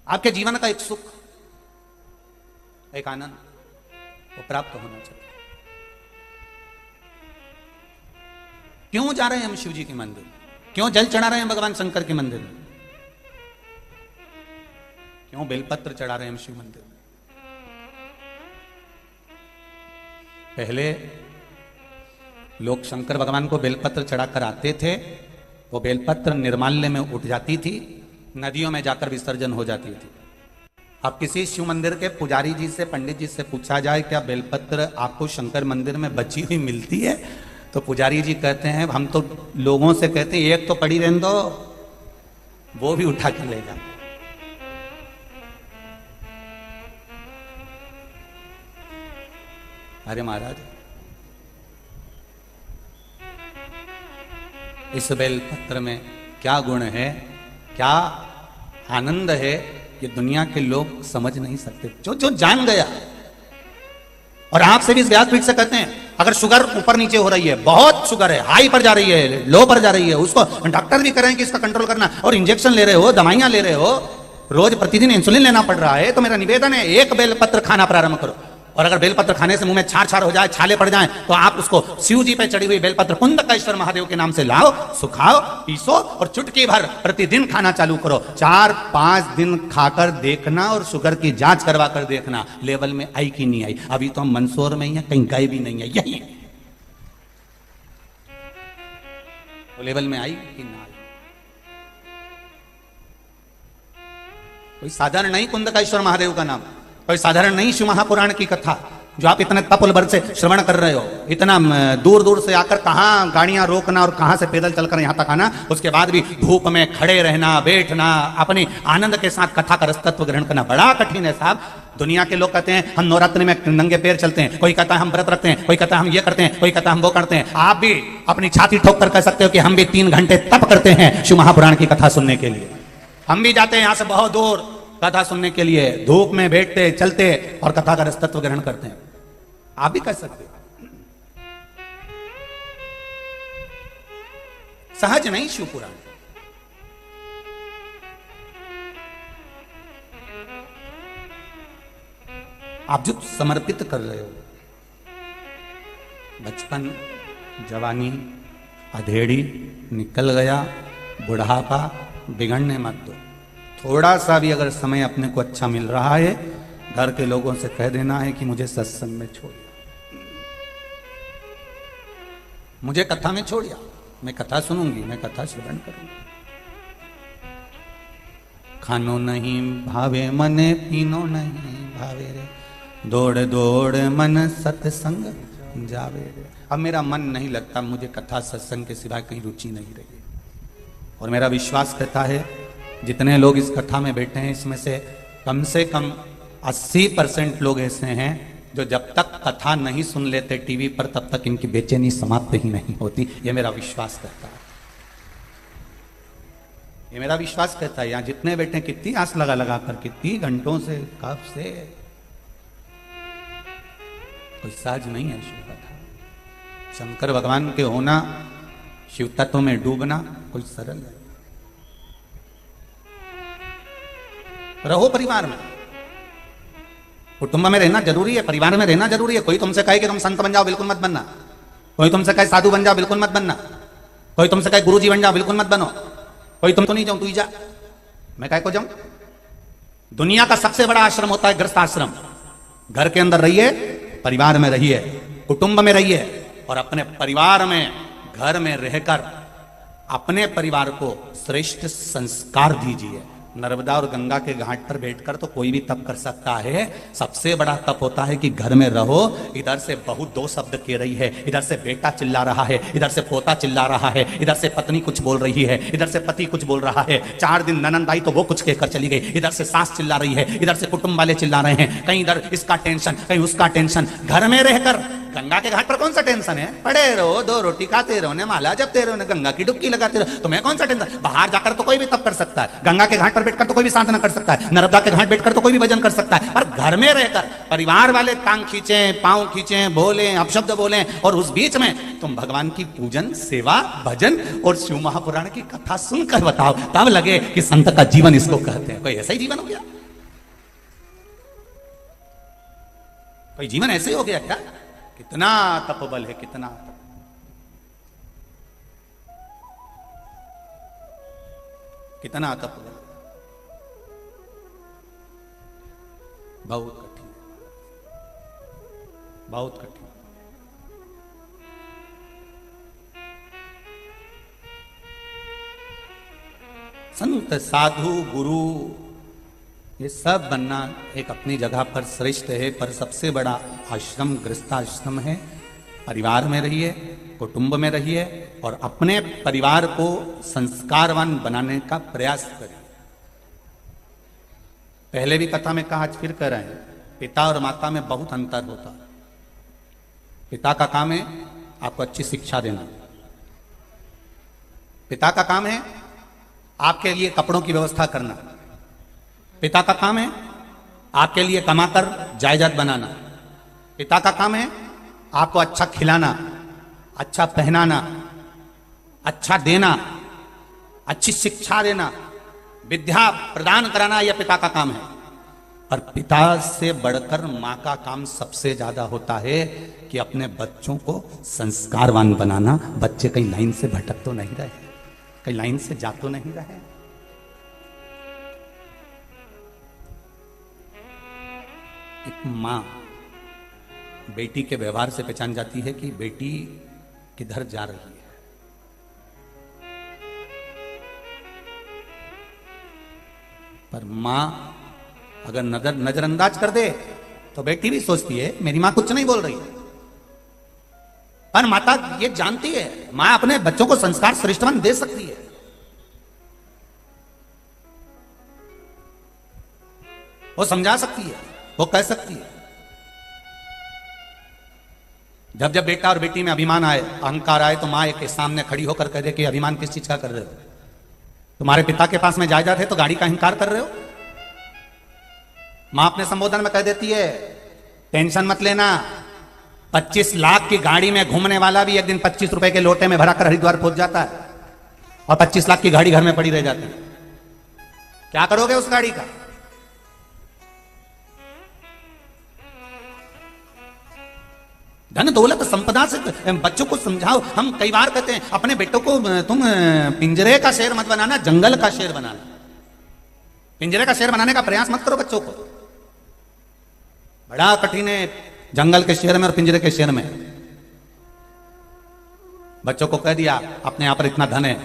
आपके जीवन का एक सुख, एक आनंद वो प्राप्त होना चाहिए। क्यों जा रहे हैं हम शिव जी के मंदिर, क्यों जल चढ़ा रहे हैं भगवान शंकर के मंदिर में, क्यों बेलपत्र चढ़ा रहे हैं हम शिव मंदिर में? पहले लोग शंकर भगवान को बेलपत्र चढ़ाकर आते थे, वो बेलपत्र निर्माल्य में उठ जाती थी, नदियों में जाकर विसर्जन हो जाती थी। अब किसी शिव मंदिर के पुजारी जी से, पंडित जी से पूछा जाए क्या बेलपत्र आपको शंकर मंदिर में बची हुई मिलती है, तो पुजारी जी कहते हैं हम तो लोगों से कहते हैं एक तो पड़ी रहने दो, वो भी उठा कर ले जाओ। अरे महाराज, इस बेलपत्र में क्या गुण है, क्या आनंद है, ये दुनिया के लोग समझ नहीं सकते। जो जान गया। और आपसे भी इस व्यासपीठ से कहते हैं, अगर शुगर ऊपर नीचे हो रही है, बहुत शुगर है, हाई पर जा रही है, लो पर जा रही है, उसको डॉक्टर भी कह रहे हैं कि इसका कंट्रोल करना, और इंजेक्शन ले रहे हो, दवाइयां ले रहे हो, रोज प्रतिदिन इंसुलिन लेना पड़ रहा है, तो मेरा निवेदन है एक बेलपत्र खाना प्रारंभ करो। और अगर बेलपत्र खाने से मुंह में छार छार हो जाए, छाले पड़ जाए, तो आप उसको शिव जी पे चढ़ी हुई बेलपत्र कुंदकेश्वर महादेव के नाम से लाओ, सुखाओ, पीसो और चुटकी भर प्रतिदिन खाना चालू करो। 4-5 दिन खाकर देखना और शुगर की जांच करवा कर देखना लेवल में आई कि नहीं आई। अभी तो हम मंदसौर में ही हैं, कहीं गए भी नहीं है, यही है तो लेवल में आई कि ना आई। कोई साधारण नहीं कुंदकेश्वर महादेव का नाम, कोई साधारण नहीं शिव महापुराण की कथा जो आप इतने तपोल भर से श्रवण कर रहे हो। इतना दूर दूर से आकर कहाँ गाड़ियां रोकना और कहाँ से पैदल चलकर यहाँ तक आना, उसके बाद भी धूप में खड़े रहना, बैठना, अपने आनंद के साथ कथा का रसतत्व ग्रहण करना बड़ा कठिन है साहब। दुनिया के लोग कहते हैं हम नवरात्रि में नंगे पैर चलते हैं, कोई कहता है हम व्रत रखते हैं, कोई कहता है हम ये करते हैं, कोई कहता है हम वो करते हैं। आप भी अपनी छाती ठोक कर कह सकते हो कि हम भी 3 घंटे तप करते हैं शिव महापुराण की कथा सुनने के लिए। हम भी जाते हैं यहाँ से बहुत दूर कथा सुनने के लिए, धूप में बैठते चलते और कथा का रसतत्व ग्रहण करते हैं। आप भी कर सकते हैं। सहज नहीं शिव पुराण, आप जो समर्पित कर रहे हो, बचपन, जवानी, अधेड़ी निकल गया, बुढ़ापा, बिगड़ने मत दो। थोड़ा सा भी अगर समय अपने को अच्छा मिल रहा है, घर के लोगों से कह देना है कि मुझे सत्संग में छोड़िए, मुझे कथा में छोड़िया, मैं कथा सुनूंगी, मैं कथा श्रवण करूंगी। खानो नहीं भावे मने, पीनो नहीं भावे रे, दौड़ दौड़ मन सत्संग जावे रे। अब मेरा मन नहीं लगता, मुझे कथा सत्संग के सिवाय कहीं रुचि नहीं रही। और मेरा विश्वास कहता है जितने लोग इस कथा में बैठे हैं, इसमें से कम 80% लोग ऐसे हैं जो जब तक कथा नहीं सुन लेते टीवी पर, तब तक इनकी बेचैनी समाप्त ही नहीं होती। ये मेरा विश्वास कहता है, ये मेरा विश्वास कहता है। यहां जितने बैठे, कितनी आस लगा लगा कर, कितनी घंटों से, कब से, कोई सहज नहीं है शिव कथा। शंकर भगवान के होना, शिव तत्व में डूबना कोई सरल है। रहो परिवार में, कुटुंब में रहना जरूरी है, परिवार में रहना जरूरी है। कोई तुमसे कहे कि तुम संत बन जाओ, बिल्कुल मत बनना। कोई तुमसे कहे साधु बन जाओ, बिल्कुल मत बनना। कोई तुमसे कहे गुरुजी बन जाओ, बिल्कुल मत बनो। कोई तुम तो नहीं जाऊं, तू ही जा, मैं काहे को जाऊं। दुनिया का सबसे बड़ा आश्रम होता है गृहस्थ आश्रम। घर के अंदर रहिए, परिवार में रहिए, कुटुंब में रहिए, और अपने परिवार में, घर में रहकर अपने परिवार को श्रेष्ठ संस्कार दीजिए। नर्मदा और गंगा के घाट पर बैठकर तो कोई भी तप कर सकता है। सबसे बड़ा तप होता है कि घर में रहो, इधर से बहू दो शब्द कह रही है, इधर से बेटा चिल्ला रहा है, इधर से पोता चिल्ला रहा है, इधर से पत्नी कुछ बोल रही है, इधर से पति कुछ बोल रहा है। 4 दिन ननंद आई तो वो कुछ कहकर चली गई, इधर से सास चिल्ला रही है, इधर से कुटुंब वाले चिल्ला रहे हैं, कहीं इधर इसका टेंशन, कहीं उसका टेंशन। घर में रहकर, गंगा के घाट पर कौन सा टेंशन है? पड़े रहो, 2 रोटी खाते रहो, ने माला जपते रहो, ने गंगा की डुबकी लगाते रहो, तुम्हें कौन सा टेंशन? बाहर जाकर तो कोई भी तप कर सकता है, गंगा के घाट पर बैठकर तो कोई भी साधना कर सकता है, नर्मदा के घाट बैठकर तो कोई भी भजन कर सकता है। पर घर में रहकर परिवार वाले टांग खींचे, पांव खींचे, बोले, अपशब्द बोले, और उस बीच में तुम भगवान की पूजन, सेवा, भजन और शिव महापुराण की कथा सुनकर बताओ, तब लगे कि संत का जीवन इसको कहते हैं। कोई ऐसा ही जीवन हो गया? कोई जीवन ऐसे ही हो गया क्या? कितना तपबल है, कितना कितना तपबल, बहुत कठिन, बहुत कठिन। संत, साधु, गुरु, ये सब बनना एक अपनी जगह पर श्रेष्ठ है, पर सबसे बड़ा आश्रम गृहस्थाश्रम है। परिवार में रहिए, कुटुंब में रहिए, और अपने परिवार को संस्कारवान बनाने का प्रयास करिए। पहले भी कथा में कहा, आज फिर कह रहे हैं, पिता और माता में बहुत अंतर होता है। पिता का काम है आपको अच्छी शिक्षा देना, पिता का काम है आपके लिए कपड़ों की व्यवस्था करना, पिता का काम है आपके लिए कमाकर जायदाद बनाना, पिता का काम है आपको अच्छा खिलाना, अच्छा पहनाना, अच्छा देना, अच्छी शिक्षा देना, विद्या प्रदान कराना, यह पिता का काम है। और पिता से बढ़कर मां का काम सबसे ज्यादा होता है कि अपने बच्चों को संस्कारवान बनाना। बच्चे कहीं लाइन से भटक तो नहीं रहे, कहीं लाइन से जा तो नहीं रहे। एक मां बेटी के व्यवहार से पहचान जाती है कि बेटी किधर जा रही है। पर मां अगर नजरअंदाज कर दे तो बेटी भी सोचती है मेरी मां कुछ नहीं बोल रही है। पर माता ये जानती है, मां अपने बच्चों को संस्कार श्रेष्ठवान दे सकती है। वो समझा सकती है, वो कह सकती है। जब जब बेटा और बेटी में अभिमान आए, अहंकार आए, तो मां एक के सामने खड़ी होकर कह दे कि अभिमान किस चीज का कर रहे हो? तुम्हारे पिता के पास में जायदाद है तो गाड़ी का अहंकार कर रहे हो? मां अपने संबोधन में कह देती है टेंशन मत लेना, 25 लाख की गाड़ी में घूमने वाला भी एक दिन 25 रुपए के लोटे में भराकर हरिद्वार पहुंच जाता है, और 25 लाख की गाड़ी घर में पड़ी रह जाती है। क्या करोगे उस गाड़ी का? धन दौलत संपदा से बच्चों को समझाओ। हम कई बार कहते हैं अपने बेटों को तुम पिंजरे का शेर मत बनाना, जंगल का शेर बनाना। पिंजरे का शेर बनाने का प्रयास मत करो बच्चों को, बड़ा कठिन है जंगल के शेर में और पिंजरे के शेर में। बच्चों को कह दिया अपने यहाँ पर इतना धन है,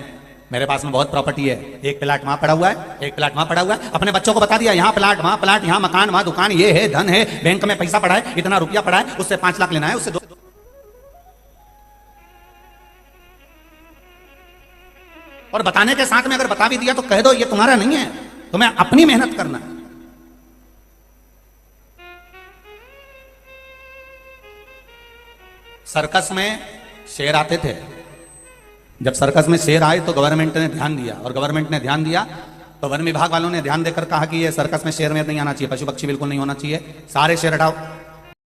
मेरे पास में बहुत प्रॉपर्टी है, एक प्लाट वहां पड़ा हुआ है, एक प्लाट वहां पड़ा हुआ है। अपने बच्चों को बता दिया यहाँ प्लाट, वहां प्लाट, यहाँ मकान, वहां दुकान, ये है धन है, बैंक में पैसा पड़ा है, इतना रुपया पड़ा है, उससे 5 लाख लेना है, उससे 2। और बताने के साथ में अगर बता भी दिया तो कह दो ये तुम्हारा नहीं है, तुम्हें अपनी मेहनत करना है। सर्कस में शेर आते थे, जब सर्कस में शेर आए तो गवर्नमेंट ने ध्यान दिया, और गवर्नमेंट ने ध्यान दिया तो वन विभाग वालों ने ध्यान देकर कहा कि ये सर्कस में शेर वेर नहीं आना चाहिए, पशु पक्षी बिल्कुल नहीं होना चाहिए, सारे शेर हटाओ।